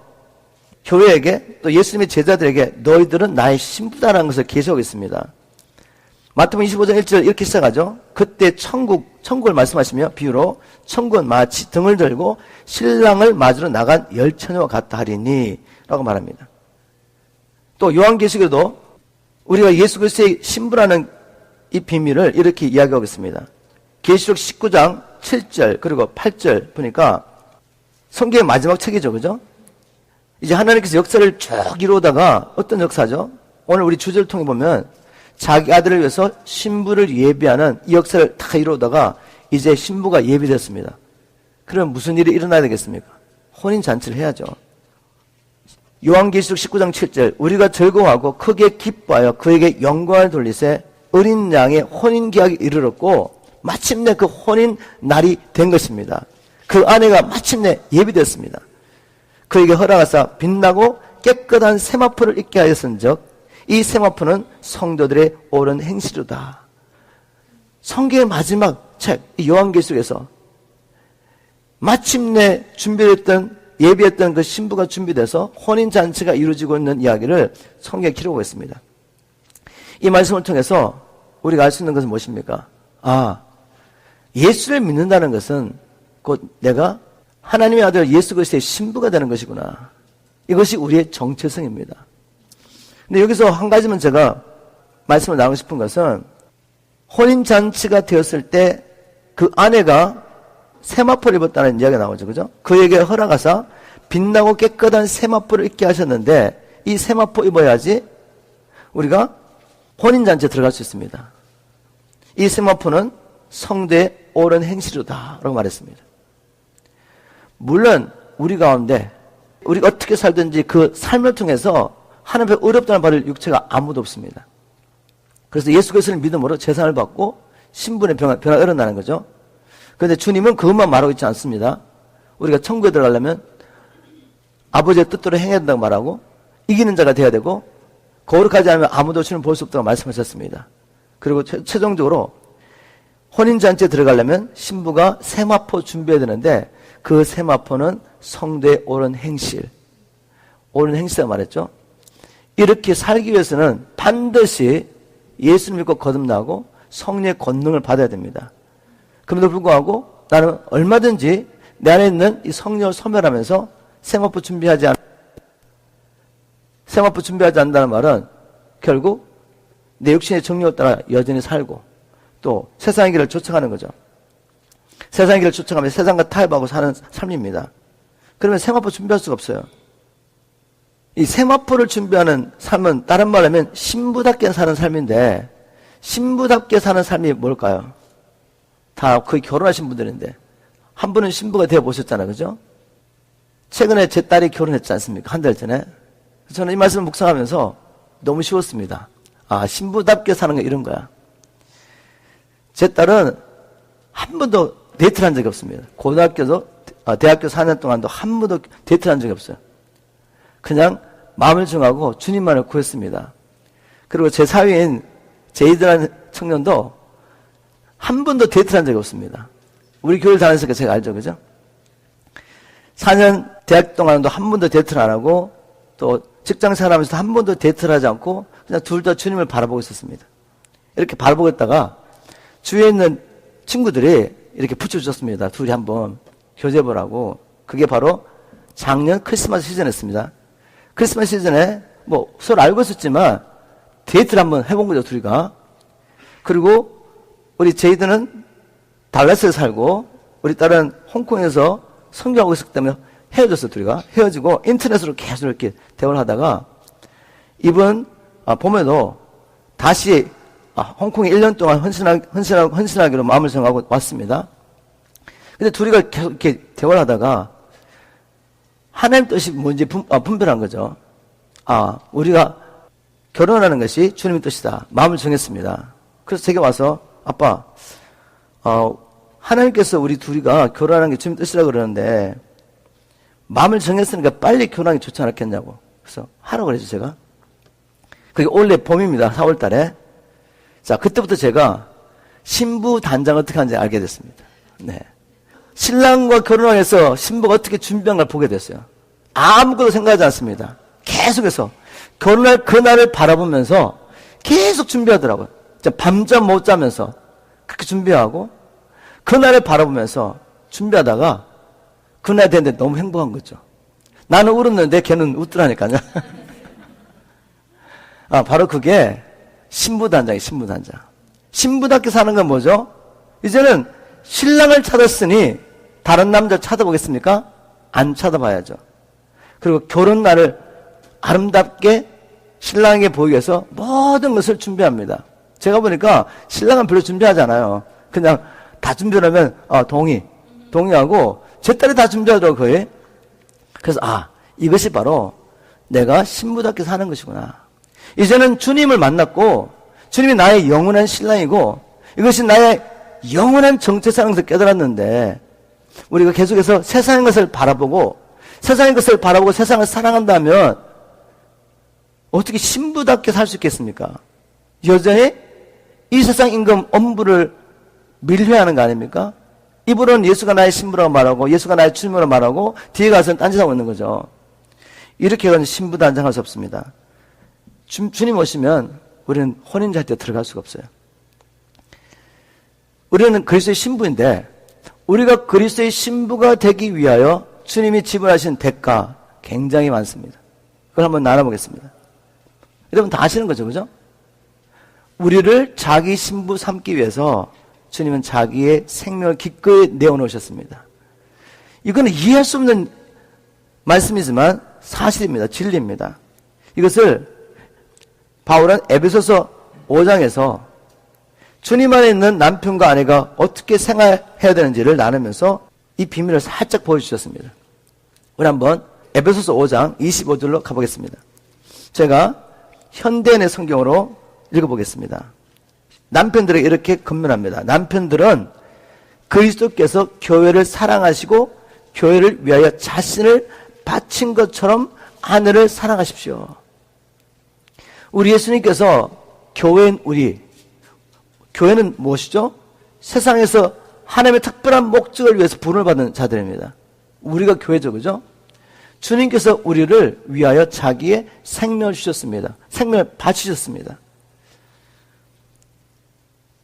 교회에게 또 예수님의 제자들에게 너희들은 나의 신부다라는 것을 계시하고 있습니다. 마태복음 25장 1절 이렇게 시작하죠. 그때 천국을 말씀하시며 비유로 천국은 마치 등을 들고 신랑을 맞으러 나간 열처녀와 같다 하리니 라고 말합니다. 또 요한계시록에도 우리가 예수 그리스도의 신부라는 이 비밀을 이렇게 이야기하고 있습니다. 계시록 19장 7절 그리고 8절 보니까 성경의 마지막 책이죠. 그죠? 이제 하나님께서 역사를 쭉 이루다가 어떤 역사죠? 오늘 우리 주제를 통해 보면 자기 아들을 위해서 신부를 예비하는 이 역사를 다 이루다가 이제 신부가 예비됐습니다. 그럼 무슨 일이 일어나야 되겠습니까? 혼인잔치를 해야죠. 요한계시록 19장 7절 우리가 즐거워하고 크게 기뻐하여 그에게 영광을 돌리세 어린 양의 혼인계약이 이르렀고 마침내 그 혼인 날이 된 것입니다. 그 아내가 마침내 예비됐습니다. 그에게 허락하사 빛나고 깨끗한 세마포를 입게 하였은즉 이 세마포는 성도들의 옳은 행실이다. 성경의 마지막 책 요한계시록에서 마침내 예비했던 그 신부가 준비돼서 혼인잔치가 이루어지고 있는 이야기를 성경에 기록하고 있습니다. 이 말씀을 통해서 우리가 알 수 있는 것은 무엇입니까? 예수를 믿는다는 것은 곧 내가 하나님의 아들 예수 그리스도의 신부가 되는 것이구나. 이것이 우리의 정체성입니다. 근데 여기서 한 가지만 제가 말씀을 나누고 싶은 것은 혼인잔치가 되었을 때 그 아내가 세마포를 입었다는 이야기가 나오죠. 그죠? 그에게 허락하사 빛나고 깨끗한 세마포를 입게 하셨는데 이 세마포 입어야지 우리가 혼인잔치에 들어갈 수 있습니다. 이 세마포는 성대의 옳은 행실이다 라고 말했습니다. 물론 우리 가운데 우리가 어떻게 살든지 그 삶을 통해서 하나님 앞에 어렵다는 바를 육체가 아무도 없습니다. 그래서 예수 그리스도를 믿음으로 재산을 받고 신분의 변화가 일어나는 거죠. 그런데 주님은 그것만 말하고 있지 않습니다. 우리가 천국에 들어가려면 아버지의 뜻대로 행해야 된다고 말하고 이기는 자가 돼야 되고 거룩하지 않으면 아무도 주님 볼 수 없다고 말씀하셨습니다. 그리고 최종적으로 혼인잔치에 들어가려면 신부가 세마포 준비해야 되는데 그 세마포는 성도의 옳은 행실, 옳은 행실이라고 말했죠. 이렇게 살기 위해서는 반드시 예수를 믿고 거듭나고 성령의 권능을 받아야 됩니다. 그럼에도 불구하고 나는 얼마든지 내 안에 있는 이 성령을 소멸하면서 세마포 준비하지 않는다는 말은 결국 내 육신의 정욕에 따라 여전히 살고 또 세상의 길을 쫓아가는 거죠. 세상의 길을 쫓아가면 세상과 타협하고 사는 삶입니다. 그러면 세마포 준비할 수가 없어요. 이 세마포를 준비하는 삶은 다른 말로 하면 신부답게 사는 삶인데 신부답게 사는 삶이 뭘까요? 다 거의 결혼하신 분들인데 한 분은 신부가 되어 보셨잖아요. 그죠? 최근에 제 딸이 결혼했지 않습니까? 한 달 전에. 저는 이 말씀을 묵상하면서 너무 쉬웠습니다. 아, 신부답게 사는 거 이런 거야. 제 딸은 한 번도 데이트를 한 적이 없습니다. 대학교 4년 동안도 한 번도 데이트를 한 적이 없어요. 그냥 마음을 정하고 주님만을 구했습니다. 그리고 제 사위인 제이드라는 청년도 한 번도 데이트를 한 적이 없습니다. 우리 교회를 다녔으니까 제가 알죠. 그죠? 4년 대학 동안도 한 번도 데이트를 안 하고 또 직장 생활하면서 한 번도 데이트를 하지 않고 그냥 둘 다 주님을 바라보고 있었습니다. 이렇게 바라보고 있다가 주위에 있는 친구들이 이렇게 붙여주셨습니다. 둘이 한번 교제해보라고. 그게 바로 작년 크리스마스 시즌이었습니다. 크리스마스 시즌에 뭐 서로 알고 있었지만 데이트를 한번 해본 거죠, 둘이가. 그리고 우리 제이드는 달라스에 살고 우리 딸은 홍콩에서 성교하고 있었기 때문에 헤어졌어, 둘이가. 헤어지고 인터넷으로 계속 이렇게 대화를 하다가 이번 봄에도 다시 홍콩에 1년 동안 헌신하기로 마음을 정하고 왔습니다. 근데 둘이가 계속 이렇게 대화를 하다가 하나님 뜻이 뭔지 분별한 거죠. 우리가 결혼하는 것이 주님의 뜻이다. 마음을 정했습니다. 그래서 제게 와서 아빠, 하나님께서 우리 둘이가 결혼하는 게 주님의 뜻이라고 그러는데 마음을 정했으니까 빨리 결혼하는 게 좋지 않았겠냐고. 그래서 하라고 그랬죠, 제가. 그게 원래 봄입니다. 4월 달에. 자, 그때부터 제가 신부 단장 어떻게 하는지 알게 됐습니다. 네. 신랑과 결혼을 해서 신부가 어떻게 준비한 걸 보게 됐어요. 아무것도 생각하지 않습니다. 계속해서 결혼할 그날을 바라보면서 계속 준비하더라고요. 밤잠 못 자면서 그렇게 준비하고 그날을 바라보면서 준비하다가 그날 됐는데 너무 행복한 거죠. 나는 울었는데 걔는 웃더라니까요. 바로 그게 신부단장이에요. 신부단장. 신부답게 사는 건 뭐죠? 이제는 신랑을 찾았으니 다른 남자 찾아보겠습니까? 안 찾아봐야죠. 그리고 결혼날을 아름답게 신랑에게 보이기 위해서 모든 것을 준비합니다. 제가 보니까 신랑은 별로 준비하지 않아요. 그냥 다 준비하면 동의하고 제 딸이 다 준비하더라고요. 거의. 그래서 이것이 바로 내가 신부답게 사는 것이구나. 이제는 주님을 만났고 주님이 나의 영원한 신랑이고 이것이 나의 영원한 정체성인 것을 깨달았는데 우리가 계속해서 세상의 것을 바라보고 세상을 사랑한다면 어떻게 신부답게 살 수 있겠습니까? 여전히 이 세상 임금 엄부를 밀려하는 거 아닙니까? 입으로는 예수가 나의 신부라고 말하고 예수가 나의 주님으로 말하고 뒤에 가서는 딴짓하고 있는 거죠. 이렇게 해서는 신부단장할 수 없습니다. 주님 오시면 우리는 혼인잔치에 들어갈 수가 없어요. 우리는 그리스도의 신부인데 우리가 그리스도의 신부가 되기 위하여 주님이 지불하신 대가 굉장히 많습니다. 그걸 한번 나눠보겠습니다. 여러분 다 아시는 거죠, 그죠? 우리를 자기 신부 삼기 위해서 주님은 자기의 생명을 기꺼이 내어놓으셨습니다. 이거는 이해할 수 없는 말씀이지만 사실입니다. 진리입니다. 이것을 바울은 에베소서 5장에서 주님 안에 있는 남편과 아내가 어떻게 생활해야 되는지를 나누면서 이 비밀을 살짝 보여주셨습니다. 우리 한번 에베소서 5장 25절로 가보겠습니다. 제가 현대인의 성경으로 읽어보겠습니다. 남편들에게 이렇게 권면합니다. 남편들은 그리스도께서 교회를 사랑하시고 교회를 위하여 자신을 바친 것처럼 아내를 사랑하십시오. 우리 예수님께서 교회인 교회는 무엇이죠? 세상에서 하나님의 특별한 목적을 위해서 부름을 받은 자들입니다. 우리가 교회죠, 그죠? 주님께서 우리를 위하여 자기의 생명을 주셨습니다. 생명을 바치셨습니다.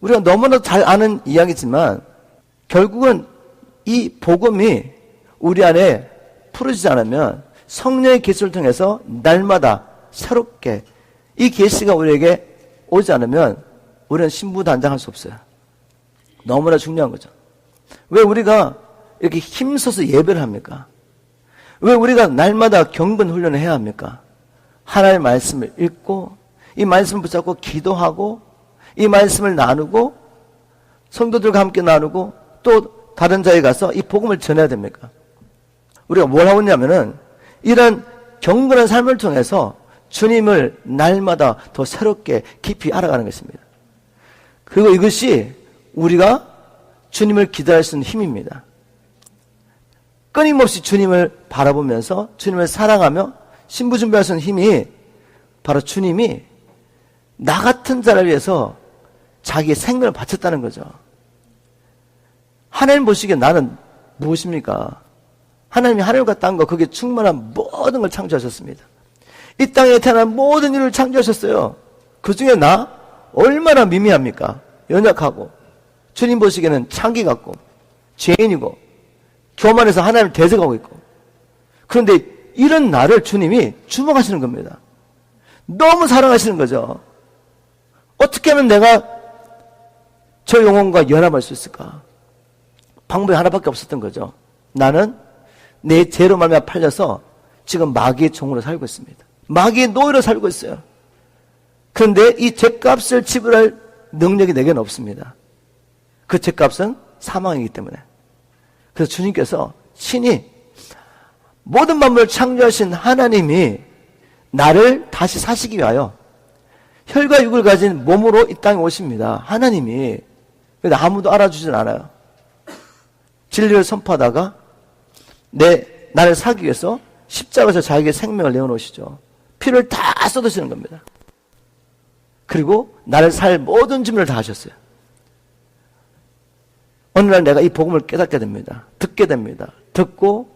우리가 너무나 잘 아는 이야기지만 결국은 이 복음이 우리 안에 풀어지지 않으면 성령의 계시를 통해서 날마다 새롭게 이 계시가 우리에게 오지 않으면 우리는 신부단장할 수 없어요. 너무나 중요한 거죠. 왜 우리가 이렇게 힘써서 예배를 합니까? 왜 우리가 날마다 경건 훈련을 해야 합니까? 하나님의 말씀을 읽고 이 말씀을 붙잡고 기도하고 이 말씀을 나누고 성도들과 함께 나누고 또 다른 자에 가서 이 복음을 전해야 됩니까? 우리가 뭘 하고 있냐면은 이런 경건한 삶을 통해서 주님을 날마다 더 새롭게 깊이 알아가는 것입니다. 그리고 이것이 우리가 주님을 기다릴 수 있는 힘입니다. 끊임없이 주님을 바라보면서 주님을 사랑하며 신부 준비할 수 있는 힘이 바로 주님이 나 같은 자를 위해서 자기의 생명을 바쳤다는 거죠. 하나님 보시기에 나는 무엇입니까? 하나님이 하늘과 땅과 거기에 충만한 모든 걸 창조하셨습니다. 이 땅에 태어난 모든 일을 창조하셨어요. 그 중에 나 얼마나 미미합니까? 연약하고 주님 보시기에는 창기 같고 죄인이고 교만해서 하나님을 대적하고 있고 그런데 이런 나를 주님이 주목하시는 겁니다. 너무 사랑하시는 거죠. 어떻게 하면 내가 저 영혼과 연합할 수 있을까? 방법이 하나밖에 없었던 거죠. 나는 내 죄로 말미암아 팔려서 지금 마귀의 종으로 살고 있습니다. 마귀의 노예로 살고 있어요. 그런데 이 죄값을 지불할 능력이 내게는 없습니다. 그 죄값은 사망이기 때문에. 그래서 주님께서 친히 모든 만물을 창조하신 하나님이 나를 다시 사시기 위하여 혈과 육을 가진 몸으로 이 땅에 오십니다. 하나님이. 근데 아무도 알아주진 않아요. 진리를 선포하다가 나를 살기 위해서 십자가에서 자기의 생명을 내어놓으시죠. 피를 다 쏟으시는 겁니다. 그리고 나를 살 모든 준비를 다 하셨어요. 어느 날 내가 이 복음을 깨닫게 됩니다. 듣게 됩니다. 듣고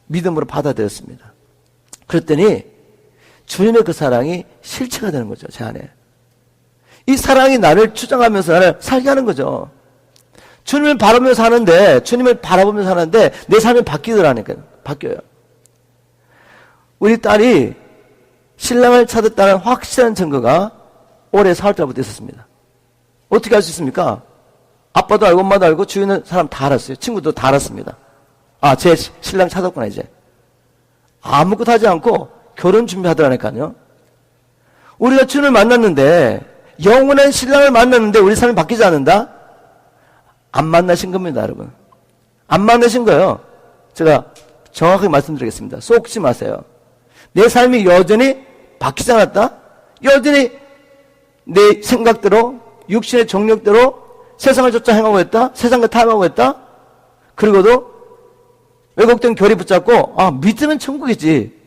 믿음으로 받아들였습니다. 그랬더니 주님의 그 사랑이 실체가 되는 거죠. 제 안에. 이 사랑이 나를 추정하면서 나를 살게 하는 거죠. 주님을 바라보면서 사는데 주님을 바라보면서 사는데 내 삶이 바뀌더라니까요. 바뀌어요. 우리 딸이 신랑을 찾았다는 확실한 증거가 올해 4월달부터 있었습니다. 어떻게 알 수 있습니까? 아빠도 알고 엄마도 알고 주위에 있는 사람 다 알았어요. 친구도 다 알았습니다. 아, 제 신랑 찾았구나 이제. 아무것도 하지 않고 결혼 준비하더라니까요. 우리가 주님을 만났는데 영원한 신랑을 만났는데 우리 삶이 바뀌지 않는다? 안 만나신 겁니다, 여러분. 안 만나신 거예요. 제가 정확하게 말씀드리겠습니다. 속지 마세요. 내 삶이 여전히 바뀌지 않았다? 여전히 내 생각대로 육신의 정력대로 세상을 쫓아 행하고 있다? 세상과 타협하고 있다? 그리고도 왜곡된 교리 붙잡고 믿으면 천국이지.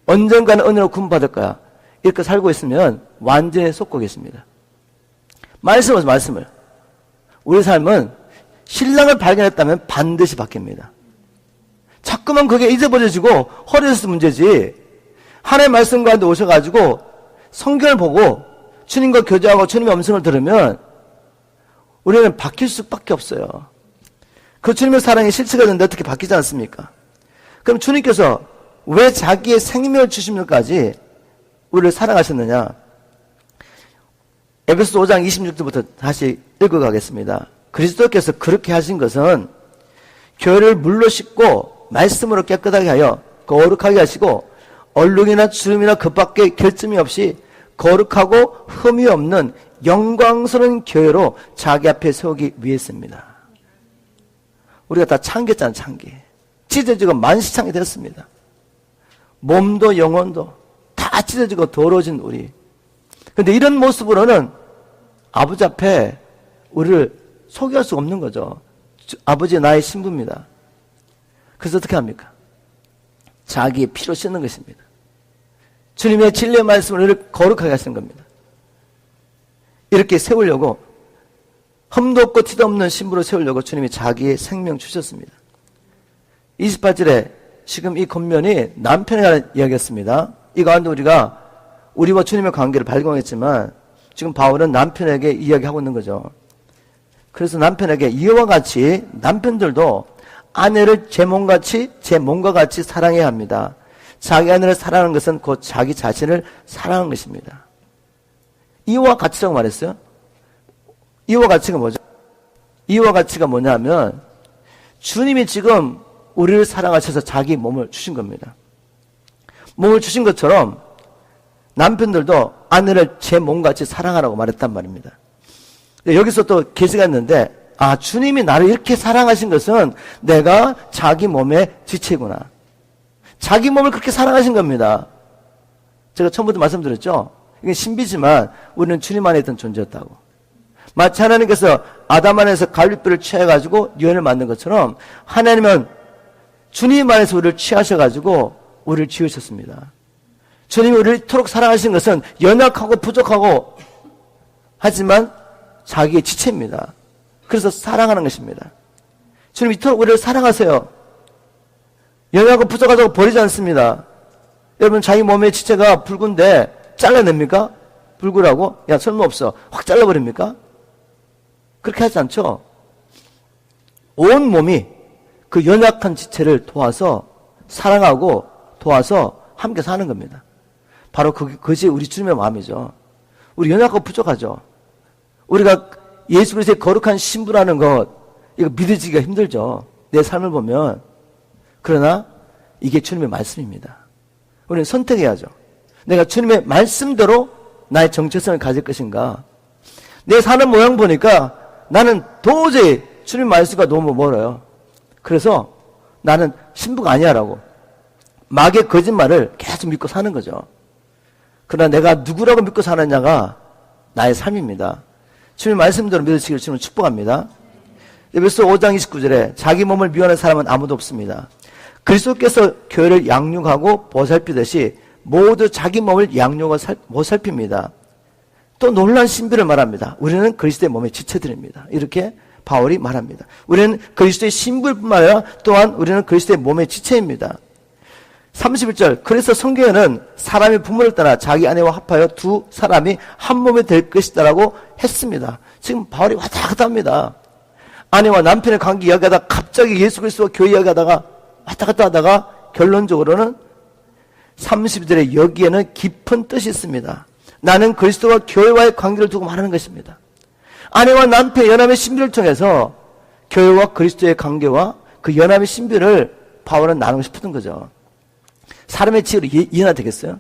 언젠가는 은혜로 구원받을 거야. 이렇게 살고 있으면 완전히 속고 계십니다. 말씀을. 우리 삶은 신랑을 발견했다면 반드시 바뀝니다. 자꾸만 그게 잊어버려지고 허리에서 문제지. 하나님의 말씀 가운데 오셔가지고 성경을 보고 주님과 교제하고 주님의 음성을 들으면 우리는 바뀔 수밖에 없어요. 그 주님의 사랑이 실체가 되는데 어떻게 바뀌지 않습니까? 그럼 주님께서 왜 자기의 생명을 주시면까지 우리를 사랑하셨느냐? 에베소 5장 26절부터 다시 읽어가겠습니다. 그리스도께서 그렇게 하신 것은 교회를 물로 씻고 말씀으로 깨끗하게 하여 거룩하게 하시고 얼룩이나 주름이나 그밖에 결점이 없이 거룩하고 흠이 없는 영광스러운 교회로 자기 앞에 세우기 위해서입니다. 우리가 다 창기했잖아요. 창기. 찢어지고 만시창이 됐습니다. 몸도 영혼도 다 찢어지고 더러워진 우리. 근데 이런 모습으로는 아버지 앞에 우리를 소개할 수 없는 거죠. 아버지 나의 신부입니다. 그래서 어떻게 합니까? 자기의 피로 씻는 것입니다. 주님의 진리의 말씀을 우리를 거룩하게 하시는 겁니다. 이렇게 세우려고 흠도 없고 티도 없는 신부로 세우려고 주님이 자기의 생명 주셨습니다. 28절에 지금 이 겉면이 남편에 관한 이야기였습니다. 이 가운데 우리가 우리와 주님의 관계를 발견했지만 지금 바울은 남편에게 이야기하고 있는 거죠. 그래서 남편에게 이와 같이 남편들도 아내를 제 몸과 같이 사랑해야 합니다. 자기 아내를 사랑하는 것은 곧 자기 자신을 사랑하는 것입니다. 이와 같이라고 말했어요. 이와 같이가 뭐죠? 이와 같이가 뭐냐면 주님이 지금 우리를 사랑하셔서 자기 몸을 주신 겁니다. 몸을 주신 것처럼 남편들도 아내를 제 몸같이 사랑하라고 말했단 말입니다. 여기서 또 계시가 있는데 주님이 나를 이렇게 사랑하신 것은 내가 자기 몸의 지체구나. 자기 몸을 그렇게 사랑하신 겁니다. 제가 처음부터 말씀드렸죠. 이게 신비지만 우리는 주님 안에 있던 존재였다고. 마치 하나님께서 아담 안에서 갈빗불을 취해가지고 유엔을 만든 것처럼 하나님은 주님 안에서 우리를 취하셔가지고 우리를 지으셨습니다. 주님이 우리를 이토록 사랑하신 것은 연약하고 부족하고 하지만 자기의 지체입니다. 그래서 사랑하는 것입니다. 주님 이토록 우리를 사랑하세요. 연약하고 부족하다고 버리지 않습니다. 여러분 자기 몸의 지체가 붉은데 잘라냅니까? 붉으라고? 야 쓸모없어. 확 잘라버립니까? 그렇게 하지 않죠. 온 몸이 그 연약한 지체를 도와서 사랑하고 도와서 함께 사는 겁니다. 바로 그것이 우리 주님의 마음이죠. 우리 연약하고 부족하죠. 우리가 예수 그리스도의 거룩한 신부라는 것 이거 믿어지기가 힘들죠. 내 삶을 보면. 그러나 이게 주님의 말씀입니다. 우리는 선택해야죠. 내가 주님의 말씀대로 나의 정체성을 가질 것인가. 내 사는 모양 보니까 나는 도저히 주님 말씀과 너무 멀어요. 그래서 나는 신부가 아니야라고 마귀의 거짓말을 계속 믿고 사는 거죠. 그러나 내가 누구라고 믿고 사느냐가 나의 삶입니다. 주님 말씀대로 믿으시기를 주님을 축복합니다. 에베소 5장 29절에 자기 몸을 미워하는 사람은 아무도 없습니다. 그리스도께서 교회를 양육하고 보살피듯이 모두 자기 몸을 양육하고 보살핍니다. 또 놀라운 신비를 말합니다. 우리는 그리스도의 몸의 지체들입니다. 이렇게 바울이 말합니다. 우리는 그리스도의 신부일 뿐만 아니라 또한 우리는 그리스도의 몸의 지체입니다. 31절 그래서 성경에는 사람이 부모를 떠나 자기 아내와 합하여 두 사람이 한 몸이 될 것이다라고 했습니다. 지금 바울이 왔다 갔다 합니다. 아내와 남편의 관계 이야기하다가 갑자기 예수 그리스도와 교회 이야기하다가 왔다 갔다 하다가 결론적으로는 32절에 여기에는 깊은 뜻이 있습니다. 나는 그리스도와 교회와의 관계를 두고 말하는 것입니다. 아내와 남편의 연합의 신비를 통해서 교회와 그리스도의 관계와 그 연합의 신비를 바울은 나누고 싶었던 거죠. 사람의 지혜로 이해나 되겠어요?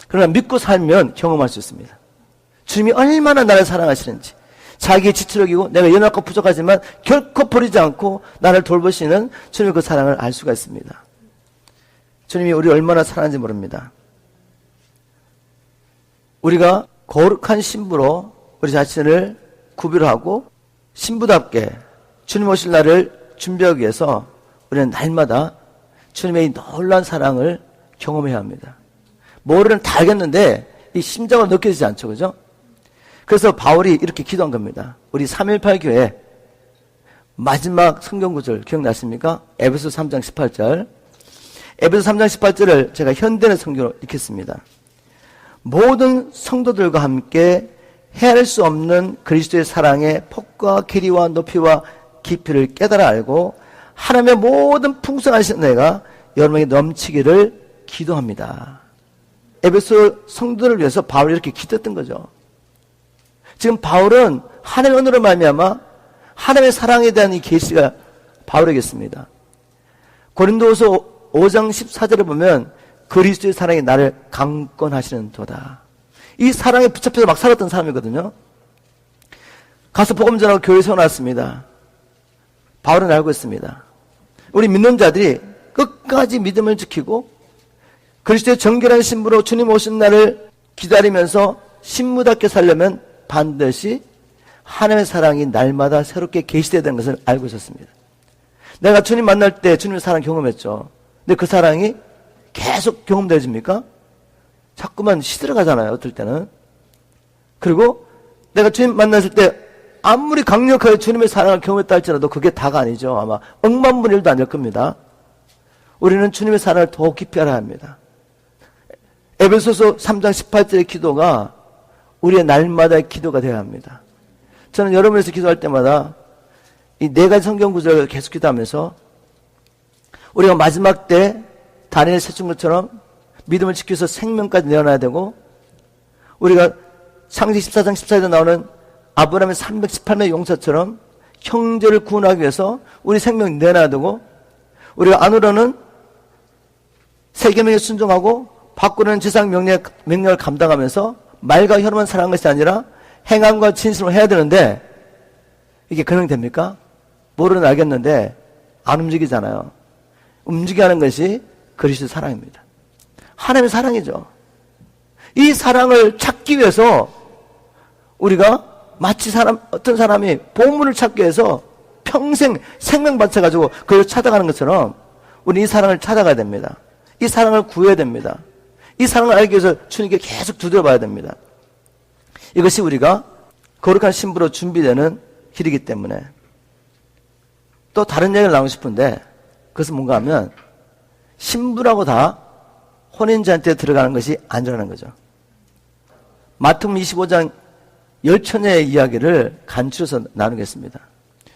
그러나 믿고 살면 경험할 수 있습니다. 주님이 얼마나 나를 사랑하시는지, 자기의 지체력이고 내가 연약하고 부족하지만 결코 버리지 않고 나를 돌보시는 주님의 그 사랑을 알 수가 있습니다. 주님이 우리를 얼마나 사랑하는지 모릅니다. 우리가 거룩한 신부로 우리 자신을 구별하고 신부답게 주님 오실 날을 준비하기 위해서 우리는 날마다 주님의 놀라운 사랑을 경험해야 합니다. 뭐를 다 알겠는데 이 심장으로 느껴지지 않죠. 그죠? 그래서 바울이 이렇게 기도한 겁니다. 우리 3.18 교회 마지막 성경 구절 기억나십니까? 에베소 3장 18절. 에베소 3장 18절을 제가 현대의 성경으로 읽겠습니다. 모든 성도들과 함께 헤아릴 수 없는 그리스도의 사랑의 폭과 길이와 높이와 깊이를 깨달아 알고 하나님의 모든 풍성하신 은혜가 여러분에게 넘치기를 기도합니다. 에베소 성도를 위해서 바울이 이렇게 기도했던 거죠. 지금 바울은 하나님의 은혜로 말미암아 하나님의 사랑에 대한 이 계시가 바울에게있습니다. 고린도후서 5장 14절을 보면 그리스도의 사랑이 나를 강권하시는 도다. 이 사랑에 붙잡혀서 막 살았던 사람이거든요. 가서 복음 전하고 교회 세워놨습니다. 바울은 알고 있습니다. 우리 믿는 자들이 끝까지 믿음을 지키고 그리스도의 정결한 신부로 주님 오신 날을 기다리면서 신부답게 살려면 반드시 하나님의 사랑이 날마다 새롭게 계시되어야 되는 것을 알고 있었습니다. 내가 주님 만날 때 주님의 사랑 경험했죠. 근데 그 사랑이 계속 경험되어집니까? 자꾸만 시들어가잖아요, 어떨 때는. 그리고 내가 주님 만났을 때 아무리 강력하게 주님의 사랑을 경험했다 할지라도 그게 다가 아니죠. 아마 억만분의 1도 안 될 겁니다. 우리는 주님의 사랑을 더욱 깊이 알아야 합니다. 에베소서 3장 18절의 기도가 우리의 날마다의 기도가 되어야 합니다. 저는 여러분에서 기도할 때마다 이 네 가지 성경 구절을 계속 기도하면서 우리가 마지막 때 다니엘 세충것처럼 믿음을 지켜서 생명까지 내어놔야 되고, 우리가 창세기 14장 14절에 나오는 아브라함의 318명의 용사처럼 형제를 구원하기 위해서 우리 생명 내놔야 되고, 우리가 안으로는 세계명에 순종하고 밖으로는 지상 명령을 감당하면서 말과 혀로만 사랑한 것이 아니라 행함과 진실로 해야 되는데, 이게 그냥 됩니까? 모르는 알겠는데 안 움직이잖아요. 움직이게 하는 것이 그리스도 사랑입니다. 하나님의 사랑이죠. 이 사랑을 찾기 위해서 우리가 마치 어떤 사람이 보물을 찾기 위해서 평생 생명 바쳐가지고 그걸 찾아가는 것처럼 우리 이 사랑을 찾아가야 됩니다. 이 사랑을 구해야 됩니다. 이 사랑을 알기 위해서 주님께 계속 두드려봐야 됩니다. 이것이 우리가 거룩한 신부로 준비되는 길이기 때문에. 또 다른 얘기를 나누고 싶은데, 그것은 뭔가 하면 신부라고 다 혼인잔치에 들어가는 것이 아니라는 거죠. 마태복음 25장 10처녀의 이야기를 간추려서 나누겠습니다.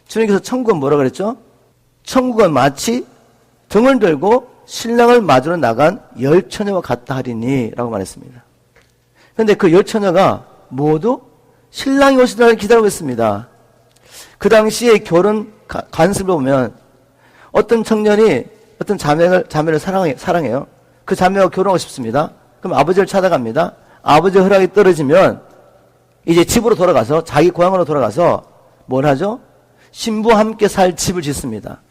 주님께서 천국은 뭐라 그랬죠? 천국은 마치 등을 들고 신랑을 맞으러 나간 10처녀와 같다 하리니 라고 말했습니다. 그런데 그 10처녀가 모두 신랑이 오시는 날을 기다리고 있습니다. 그 당시에 결혼 관습을 보면 어떤 청년이 어떤 자매를 사랑해요. 그 자매와 결혼하고 싶습니다. 그럼 아버지를 찾아갑니다. 아버지의 허락이 떨어지면 이제 집으로 돌아가서, 자기 고향으로 돌아가서 뭘 하죠? 신부와 함께 살 집을 짓습니다.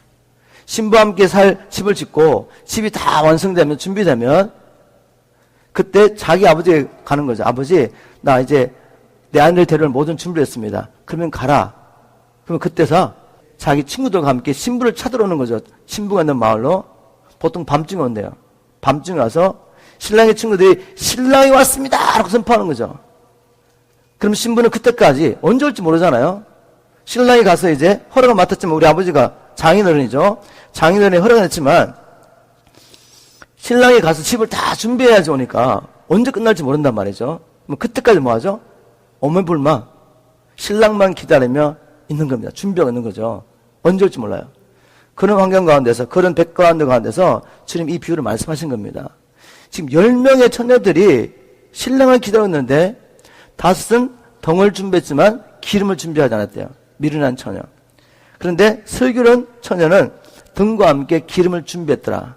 신부와 함께 살 집을 짓고 집이 다 완성되면, 준비되면 그때 자기 아버지에게 가는 거죠. 아버지, 나 이제 내 아내를 데려올 모든 준비를 했습니다. 그러면 가라. 그러면 그때서 자기 친구들과 함께 신부를 찾으러 오는 거죠. 신부가 있는 마을로. 보통 밤중에 온대요. 밤중에 와서 신랑의 친구들이 신랑이 왔습니다! 라고 선포하는 거죠. 그럼 신부는 그때까지 언제 올지 모르잖아요. 신랑이 가서 이제 허락을 맡았지만, 우리 아버지가 장인어른이죠. 장인어른이 허락을 했지만 신랑이 가서 집을 다 준비해야지 오니까 언제 끝날지 모른단 말이죠. 그럼 그때까지 뭐 하죠? 오매불망 신랑만 기다리며 있는 겁니다. 준비하고 있는 거죠. 언제 올지 몰라요. 그런 환경 가운데서, 그런 백그라운드 가운데서 주님 이 비유를 말씀하신 겁니다. 지금 10명의 처녀들이 신랑을 기다렸는데 5은 덩을 준비했지만 기름을 준비하지 않았대요. 미련한 처녀. 그런데 슬기로운 처녀는 등과 함께 기름을 준비했더라.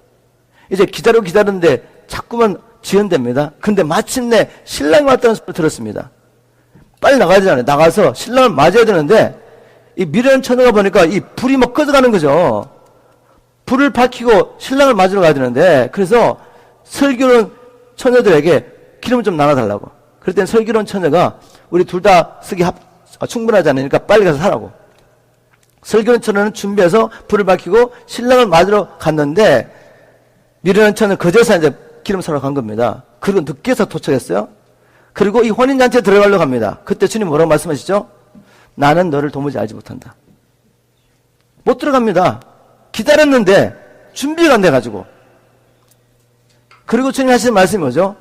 이제 기다렸는데 자꾸만 지연됩니다. 근데 마침내 신랑이 왔다는 소리를 들었습니다. 빨리 나가야 되잖아요. 나가서 신랑을 맞아야 되는데 이 미련한 처녀가 보니까 이 불이 막 꺼져가는 거죠. 불을 밝히고 신랑을 맞으러 가야 되는데, 그래서 슬기로운 처녀들에게 기름을 좀 나눠달라고. 그럴 땐 슬기로운 처녀가 우리 둘 다 쓰기 충분하지 않으니까 빨리 가서 사라고. 슬기로운 처녀는 준비해서 불을 밝히고 신랑을 맞으러 갔는데, 미련한 처녀는 그제서 이제 기름 사러 간 겁니다. 그리고 늦게서 도착했어요. 그리고 이 혼인잔치에 들어가려고 합니다. 그때 주님 뭐라고 말씀하시죠? 나는 너를 도무지 알지 못한다. 못 들어갑니다. 기다렸는데 준비가 안 돼가지고. 그리고 주님 하시는 말씀이 뭐죠?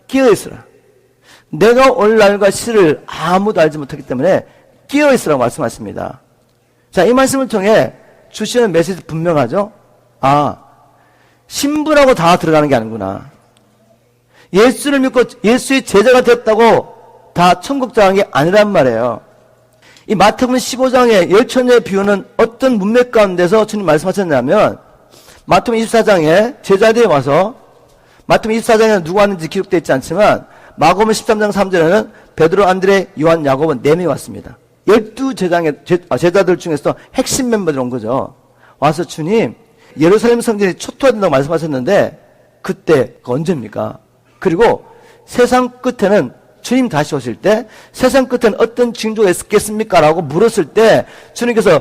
깨어있으라. 내가 올 날과 시를 아무도 알지 못하기 때문에 깨어있으라고 말씀하십니다. 자, 이 말씀을 통해 주시는 메시지 분명하죠? 아, 신부라고 다 들어가는 게 아니구나. 예수를 믿고 예수의 제자가 됐다고 다 천국 장이 아니란 말이에요. 이 마태복음 15장의 열처녀의 비유는 어떤 문맥 가운데서 주님 말씀하셨냐면 마태복음 24장에 제자들이 와서 마태복음 24장에는 누가 왔는지 기록되어 있지 않지만 마가복음 13장 3절에는 베드로, 안드레, 요한, 야고보 4명이 왔습니다. 12제자들 중에서 핵심 멤버들이 온 거죠. 와서 주님 예루살렘 성전이 초토화된다고 말씀하셨는데 그때가 언제입니까? 그리고 세상 끝에는 주님 다시 오실 때 세상 끝에는 어떤 징조가 있겠습니까? 라고 물었을 때 주님께서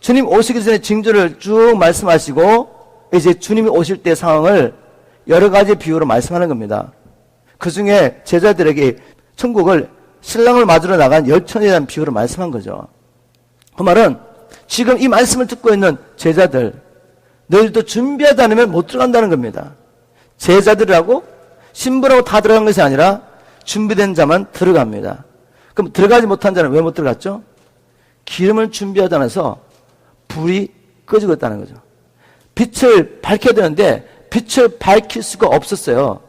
주님 오시기 전에 징조를 쭉 말씀하시고 이제 주님이 오실 때 상황을 여러 가지 비유로 말씀하는 겁니다. 그 중에 제자들에게 천국을 신랑을 맞으러 나간 열처녀에 대한 비유로 말씀한 거죠. 그 말은 지금 이 말씀을 듣고 있는 제자들, 너희들도 준비하지 않으면 못 들어간다는 겁니다. 제자들이라고 신부라고 다 들어간 것이 아니라 준비된 자만 들어갑니다. 그럼 들어가지 못한 자는 왜 못 들어갔죠? 기름을 준비하지 않아서 불이 꺼지고 있다는 거죠. 빛을 밝혀야 되는데 빛을 밝힐 수가 없었어요.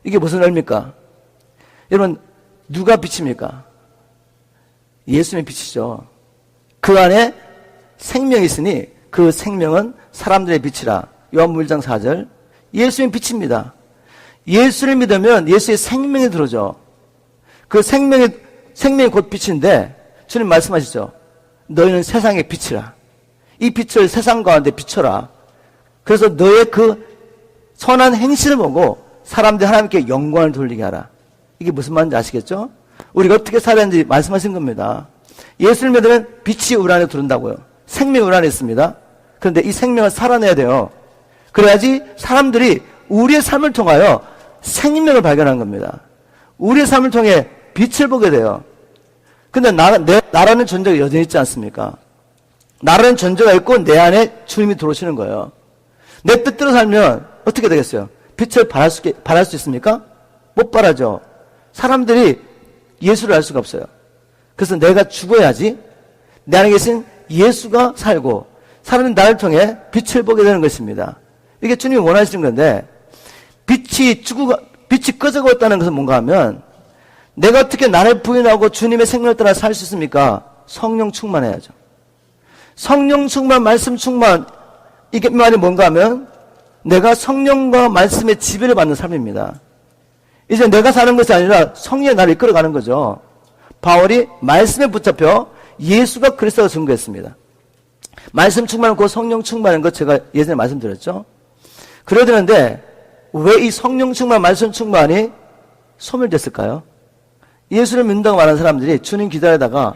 이게 무슨 의미입니까? 여러분 누가 빛입니까? 예수님의 빛이죠. 그 안에 생명이 있으니 그 생명은 사람들의 빛이라. 요한복음 1장 4절. 예수님의 빛입니다. 예수를 믿으면 예수의 생명이 들어오죠. 그 생명이 곧 빛인데 주님 말씀하시죠. 너희는 세상의 빛이라. 이 빛을 세상 가운데 비춰라. 그래서 너의 그 선한 행실을 보고 사람들이 하나님께 영광을 돌리게 하라. 이게 무슨 말인지 아시겠죠? 우리가 어떻게 살아야 하는지 말씀하신 겁니다. 예수를 믿으면 빛이 우리 안에 들어온다고요. 생명이 우리 안에 있습니다. 그런데 이 생명을 살아내야 돼요. 그래야지 사람들이 우리의 삶을 통하여 생명을 발견한 겁니다. 우리의 삶을 통해 빛을 보게 돼요. 근데 나라는 존재가 여전히 있지 않습니까? 나라는 존재가 있고 내 안에 주님이 들어오시는 거예요. 내 뜻대로 살면 어떻게 되겠어요? 빛을 발할 수 있습니까? 못 발하죠. 사람들이 예수를 알 수가 없어요. 그래서 내가 죽어야지 내 안에 계신 예수가 살고 사람은 나를 통해 빛을 보게 되는 것입니다. 이게 주님이 원하시는 건데 빛이 꺼져가고 있다는 것은 뭔가 하면 내가 어떻게 나를 부인하고 주님의 생명을 따라 살 수 있습니까? 성령 충만해야죠. 성령 충만, 말씀 충만, 이게 말이 뭔가 하면 내가 성령과 말씀의 지배를 받는 삶입니다. 이제 내가 사는 것이 아니라 성령이 나를 이끌어가는 거죠. 바울이 말씀에 붙잡혀 예수가 그리스도가 증거했습니다. 말씀 충만은 곧 성령 충만인 것 제가 예전에 말씀드렸죠. 그래야 되는데 왜 이 성령 충만, 말씀 충만이 소멸됐을까요? 예수를 믿는다고 말하는 사람들이 주님 기다리다가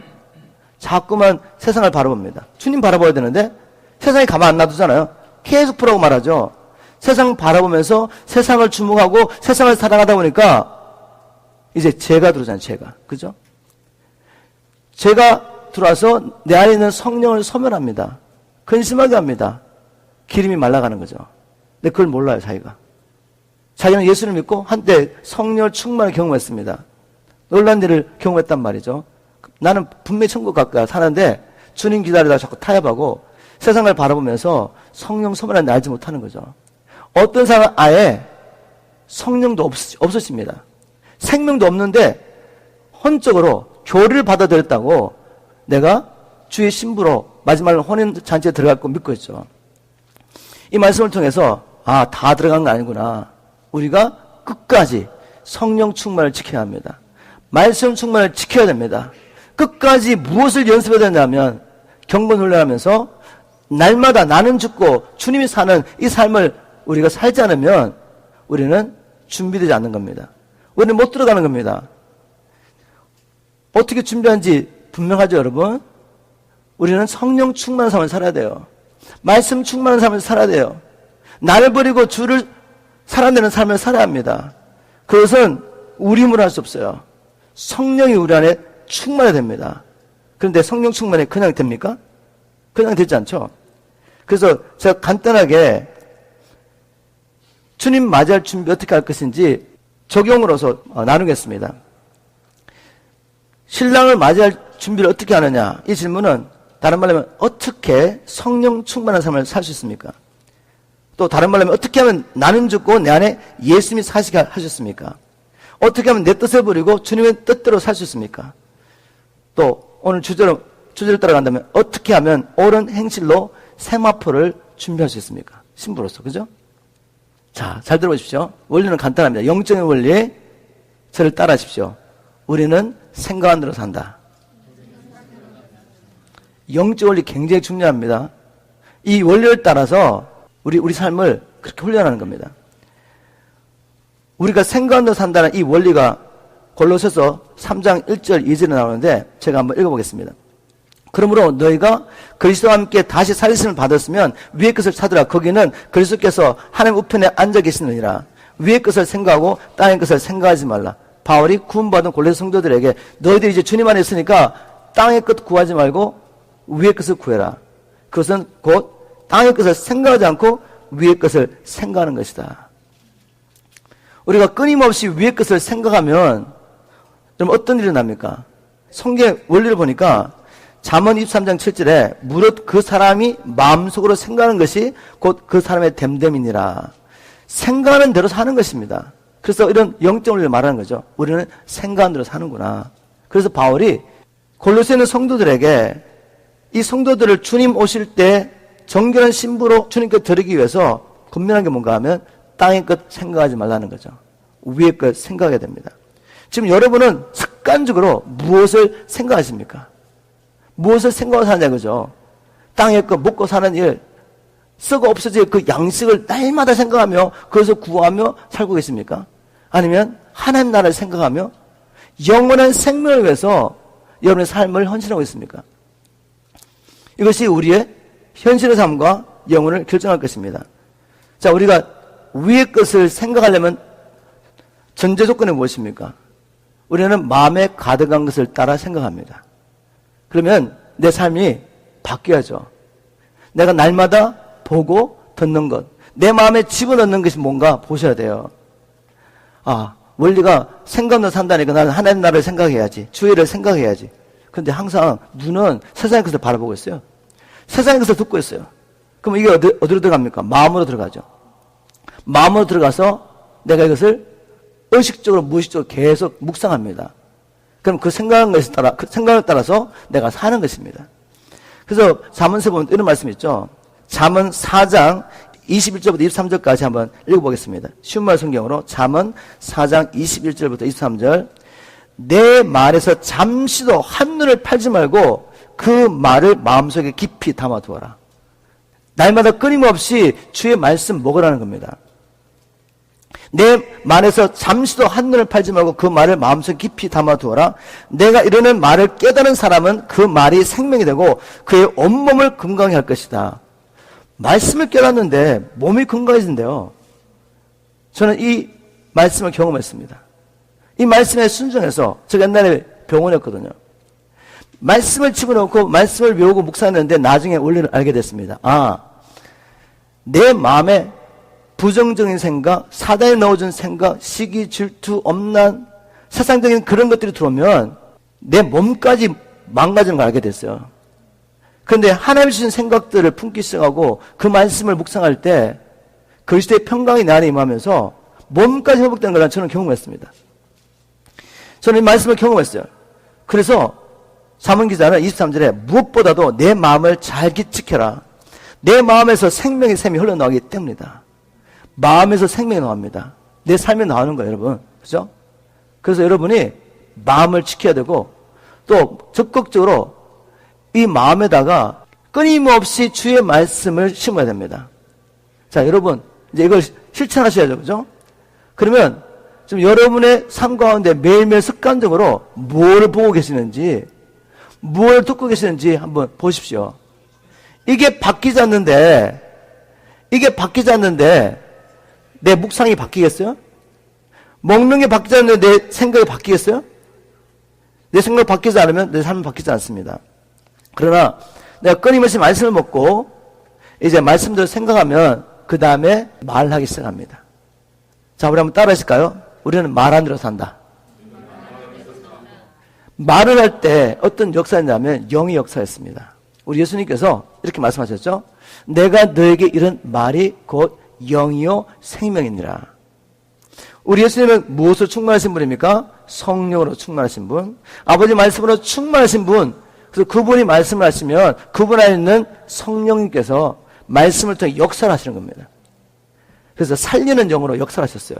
자꾸만 세상을 바라봅니다. 주님 바라봐야 되는데 세상에 가만 안 놔두잖아요. 계속 보라고 말하죠. 세상 바라보면서 세상을 주목하고 세상을 살아가다 보니까 이제 죄가 들어오잖아요. 죄가. 그죠? 죄가 들어와서 내 안에 있는 성령을 소멸합니다. 근심하게 합니다. 기름이 말라가는 거죠. 근데 그걸 몰라요. 자기는 예수를 믿고 한때 성령을 충만히 경험했습니다. 놀란 일을 경험했단 말이죠. 나는 분명히 천국 가까이 사는데 주님 기다리다가 자꾸 타협하고 세상을 바라보면서 성령 소멸한 날 알지 못하는 거죠. 어떤 사람은 아예 성령도 없으십니다. 생명도 없는데 헌적으로 교리를 받아들였다고 내가 주의 신부로 마지막으로 혼인잔치에 들어갈 거 믿고 있죠. 이 말씀을 통해서 다 들어간 거 아니구나. 우리가 끝까지 성령 충만을 지켜야 합니다. 말씀 충만을 지켜야 됩니다. 끝까지 무엇을 연습해야 되냐면 경건 훈련하면서 날마다 나는 죽고 주님이 사는 이 삶을 우리가 살지 않으면 우리는 준비되지 않는 겁니다. 우리는 못 들어가는 겁니다. 어떻게 준비한지 분명하죠, 여러분? 우리는 성령 충만한 삶을 살아야 돼요. 말씀 충만한 삶을 살아야 돼요. 나를 버리고 주를 살아내는 삶을 살아야 합니다. 그것은 우리 힘으로 할 수 없어요. 성령이 우리 안에 충만해야 됩니다. 그런데 성령 충만이 그냥 됩니까? 그냥 되지 않죠. 그래서 제가 간단하게 주님 맞이할 준비 어떻게 할 것인지 적용으로서 나누겠습니다. 신랑을 맞이할 준비를 어떻게 하느냐? 이 질문은 다른 말로 하면 어떻게 성령 충만한 삶을 살 수 있습니까? 또 다른 말로 하면 어떻게 하면 나는 죽고 내 안에 예수님이 사시게 하셨습니까? 어떻게 하면 내 뜻을 버리고 주님의 뜻대로 살 수 있습니까? 또 오늘 주제를 따라간다면 어떻게 하면 옳은 행실로 세마포를 준비할 수 있습니까? 신부로서. 그죠? 자, 잘 들어보십시오. 원리는 간단합니다. 영적인 원리, 저를 따라하십시오. 우리는 생각한 대로 산다. 영적 원리 굉장히 중요합니다. 이 원리를 따라서 우리 삶을 그렇게 훈련하는 겁니다. 우리가 생각한 대로 산다는 이 원리가 골로새서 3장 1절 2절에 나오는데 제가 한번 읽어보겠습니다. 그러므로 너희가 그리스도와 함께 다시 살리심을 받았으면 위의 것을 찾으라. 거기는 그리스도께서 하나님 우편에 앉아 계시느니라. 위의 것을 생각하고 땅의 것을 생각하지 말라. 바울이 구원받은 골로새 성도들에게 너희들이 이제 주님 안에 있으니까 땅의 것 구하지 말고 위의 것을 구해라. 그것은 곧 땅의 것을 생각하지 않고 위의 것을 생각하는 것이다. 우리가 끊임없이 위의 것을 생각하면 그럼 어떤 일이 납니까? 성경 원리를 보니까 잠언 23장 7절에 무릇 그 사람이 마음속으로 생각하는 것이 곧 그 사람의 됨됨이니라. 생각하는 대로 사는 것입니다. 그래서 이런 영적 원리를 말하는 거죠. 우리는 생각하는 대로 사는구나. 그래서 바울이 골로새 있는 성도들에게 이 성도들을 주님 오실 때 정결한 신부로 주님께 드리기 위해서 분명한 게 뭔가 하면 땅의 것 생각하지 말라는 거죠. 위의 것 생각해야 됩니다. 지금 여러분은 습관적으로 무엇을 생각하십니까? 무엇을 생각하고 사느냐 그죠? 땅의 것 먹고 사는 일, 썩어 없어질 그 양식을 날마다 생각하며 그것을 구하며 살고 계십니까? 아니면 하나님 나라를 생각하며 영원한 생명을 위해서 여러분의 삶을 헌신하고 있습니까? 이것이 우리의 현실의 삶과 영혼을 결정할 것입니다. 자, 우리가 위의 것을 생각하려면 전제 조건이 무엇입니까? 우리는 마음에 가득한 것을 따라 생각합니다. 그러면 내 삶이 바뀌어야죠. 내가 날마다 보고 듣는 것, 내 마음에 집어넣는 것이 뭔가 보셔야 돼요. 아, 원리가 생각으로 산다니까 나는 하나님 나라를 생각해야지, 주의를 생각해야지. 그런데 항상 눈은 세상의 것을 바라보고 있어요. 세상의 것을 듣고 있어요. 그럼 이게 어디로 들어갑니까? 마음으로 들어가죠. 마음으로 들어가서 내가 이것을 의식적으로 무의식적으로 계속 묵상합니다. 그럼 그 생각하는 것에 따라, 그 생각을 따라서 내가 사는 것입니다. 그래서 잠언서 보면 이런 말씀이 있죠. 잠언 4장 21절부터 23절까지 한번 읽어보겠습니다. 쉬운 말 성경으로 잠언 4장 21절부터 23절. 내 말에서 잠시도 한눈을 팔지 말고 그 말을 마음속에 깊이 담아두어라. 날마다 끊임없이 주의 말씀 먹으라는 겁니다. 내 말에서 잠시도 한눈을 팔지 말고 그 말을 마음속에 깊이 담아두어라. 내가 이르는 말을 깨달은 사람은 그 말이 생명이 되고 그의 온몸을 건강히 할 것이다. 말씀을 깨닫는데 몸이 건강해진대요. 저는 이 말씀을 경험했습니다. 이 말씀에 순종해서 제가 옛날에 병원이었거든요. 말씀을 집어넣고 말씀을 외우고 묵상했는데 나중에 원리를 알게 됐습니다. 아, 내 마음에 부정적인 생각, 사단이 넣어준 생각, 시기, 질투, 엄난, 세상적인 그런 것들이 들어오면 내 몸까지 망가지는 걸 알게 됐어요. 그런데 하나님 주신 생각들을 품기 시작하고 그 말씀을 묵상할 때 그리스도의 평강이 내 안에 임하면서 몸까지 회복되는 걸 저는 경험했습니다. 저는 이 말씀을 경험했어요. 그래서 잠언 기자는 23절에 무엇보다도 내 마음을 잘 지켜라. 내 마음에서 생명의 샘이 흘러나오기 때문이다. 마음에서 생명이 나옵니다. 내 삶에 나오는 거예요, 여러분. 그죠? 그래서 여러분이 마음을 지켜야 되고 또 적극적으로 이 마음에다가 끊임없이 주의 말씀을 심어야 됩니다. 자, 여러분, 이제 이걸 실천하셔야죠. 그죠? 그러면 지금 여러분의 삶 가운데 매일매일 습관적으로 뭘 보고 계시는지, 뭘 듣고 계시는지 한번 보십시오. 이게 바뀌지 않는데 내 묵상이 바뀌겠어요? 먹는 게 바뀌지 않는데 내 생각이 바뀌겠어요? 내 생각이 바뀌지 않으면 내 삶은 바뀌지 않습니다. 그러나 내가 끊임없이 말씀을 먹고 이제 말씀대로 생각하면 그 다음에 말하기 시작합니다. 자, 우리 한번 따라 하실까요? 우리는 말한 대로 산다. 말을 할 때 어떤 역사였냐면 영의 역사였습니다. 우리 예수님께서 이렇게 말씀하셨죠. 내가 너에게 이런 말이 곧 영이요 생명이니라. 우리 예수님은 무엇으로 충만하신 분입니까? 성령으로 충만하신 분. 아버지 말씀으로 충만하신 분. 그래서 그분이 말씀을 하시면 그분 안에 있는 성령님께서 말씀을 통해 역사를 하시는 겁니다. 그래서 살리는 영으로 역사를 하셨어요.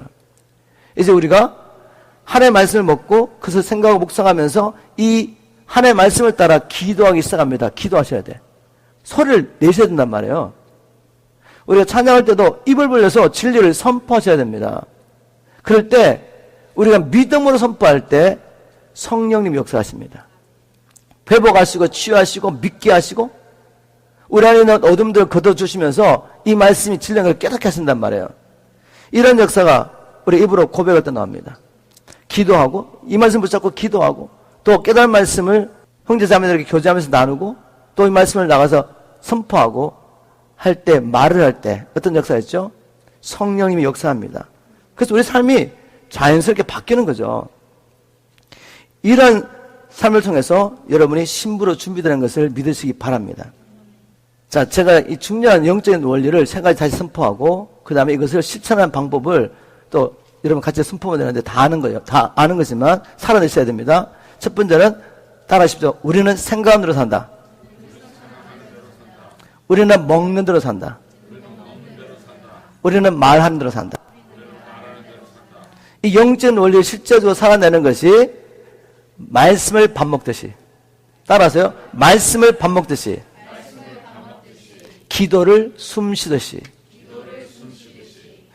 이제 우리가 하나님의 말씀을 먹고 그것을 생각하고 묵상하면서 이 하나님의 말씀을 따라 기도하기 시작합니다. 기도하셔야 돼. 소리를 내셔야 된단 말이에요. 우리가 찬양할 때도 입을 벌려서 진리를 선포하셔야 됩니다. 그럴 때 우리가 믿음으로 선포할 때 성령님이 역사하십니다. 회복하시고 치유하시고 믿게 하시고 우리 안에 있는 어둠들을 걷어주시면서 이 말씀이 진리를 깨닫게 하신단 말이에요. 이런 역사가 우리 입으로 고백할 때 나옵니다. 기도하고 이 말씀 붙잡고 기도하고 또 깨달은 말씀을 형제자매들에게 교제하면서 나누고 또 이 말씀을 나가서 선포하고 할 때 말을 할 때 어떤 역사였죠? 성령님이 역사합니다. 그래서 우리 삶이 자연스럽게 바뀌는 거죠. 이런 삶을 통해서 여러분이 신부로 준비되는 것을 믿으시기 바랍니다. 자, 제가 이 중요한 영적인 원리를 세 가지 다시 선포하고 그 다음에 이것을 실천하는 방법을 또 여러분 같이 선포하면 되는데 다 아는 거예요. 다 아는 거지만 살아내셔야 됩니다. 첫 번째는 따라하십시오. 우리는 생각하는 대로 산다. 우리는 먹는 대로 산다. 우리는 말하는 대로 산다. 이 영적인 원리를 실제적으로 살아내는 것이 말씀을 밥 먹듯이, 따라하세요. 말씀을 밥 먹듯이, 기도를 숨 쉬듯이,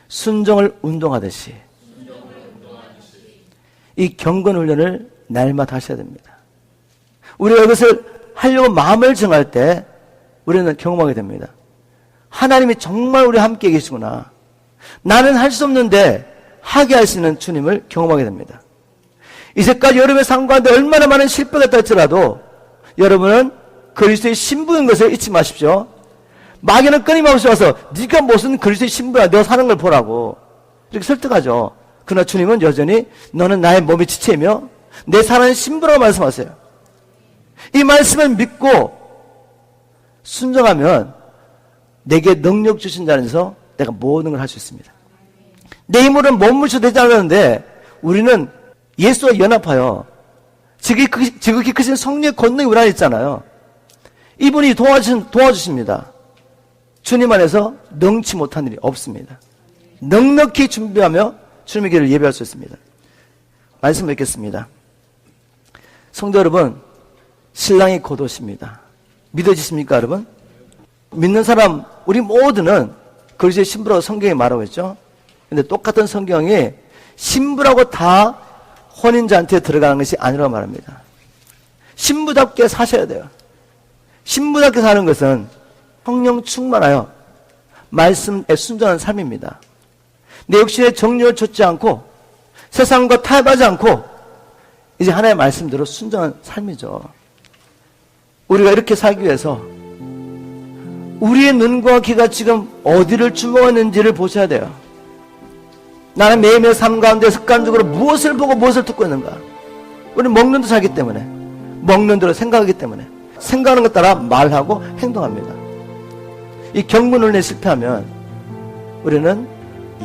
순종을 운동하듯이, 이 경건 훈련을 날마다 하셔야 됩니다. 우리가 이것을 하려고 마음을 정할 때 우리는 경험하게 됩니다. 하나님이 정말 우리 함께 계시구나. 나는 할 수 없는데 하게 하시는 주님을 경험하게 됩니다. 이제까지 여러분의 삶 가운데 얼마나 많은 실패가 있다 할지라도 여러분은 그리스도의 신부인 것을 잊지 마십시오. 마귀는 끊임없이 와서 네가 무슨 그리스도의 신부야, 너 사는 걸 보라고 이렇게 설득하죠. 그러나 주님은 여전히 너는 나의 몸의 지체이며 내 사랑의 신부라고 말씀하세요. 이 말씀을 믿고 순종하면 내게 능력 주신 자에서 내가 모든 걸 할 수 있습니다. 내 힘으로는 몸물쳐 되지 않았는데 우리는 예수와 연합하여 지극히 크신 성령의 권능이 우리 안에 있잖아요. 이분이 도와주십니다. 주님 안에서 능치 못한 일이 없습니다. 넉넉히 준비하며 주님의 길을 예배할 수 있습니다. 말씀 뵙겠습니다. 성도 여러분, 신랑이 곧 오십니다. 믿어지십니까, 여러분? 믿는 사람, 우리 모두는 그리스도의 신부라고 성경에 말하고 있죠. 근데 똑같은 성경이 신부라고 다 혼인잔치에 들어가는 것이 아니라고 말합니다. 신부답게 사셔야 돼요. 신부답게 사는 것은 성령 충만하여 말씀에 순전한 삶입니다. 내 육신의 정욕을 좇지 않고 세상과 타협하지 않고 이제 하나님의 말씀대로 순전한 삶이죠. 우리가 이렇게 살기 위해서 우리의 눈과 귀가 지금 어디를 주목하는지를 보셔야 돼요. 나는 매일매일 삶 가운데 습관적으로 무엇을 보고 무엇을 듣고 있는가. 우리는 먹는 대로 살기 때문에, 먹는 대로 생각하기 때문에 생각하는 것 따라 말하고 행동합니다. 이 경건훈련에 실패하면 우리는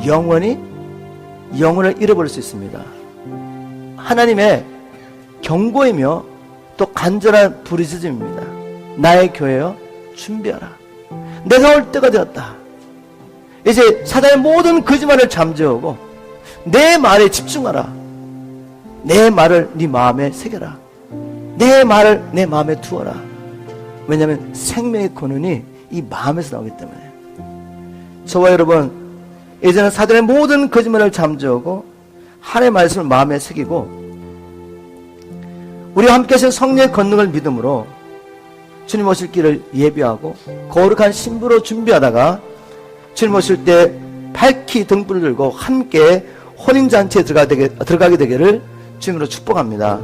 영원히 영혼을 잃어버릴 수 있습니다. 하나님의 경고이며 또 간절한 부르짖음입니다. 나의 교회여 준비하라. 내가 올 때가 되었다. 이제 사단의 모든 거짓말을 잠재우고 내 말에 집중하라. 내 말을 네 마음에 새겨라. 내 말을 내 마음에 두어라. 왜냐하면 생명의 근원이 이 마음에서 나오기 때문에. 저와 여러분, 이제는 사단의 모든 거짓말을 잠재우고 하나님의 말씀을 마음에 새기고 우리와 함께 하신 성령의 권능을 믿음으로 주님 오실 길을 예비하고 거룩한 신부로 준비하다가 주님 오실 때 밝히 등불을 들고 함께 혼인잔치에 들어가게 되기를 주님으로 축복합니다.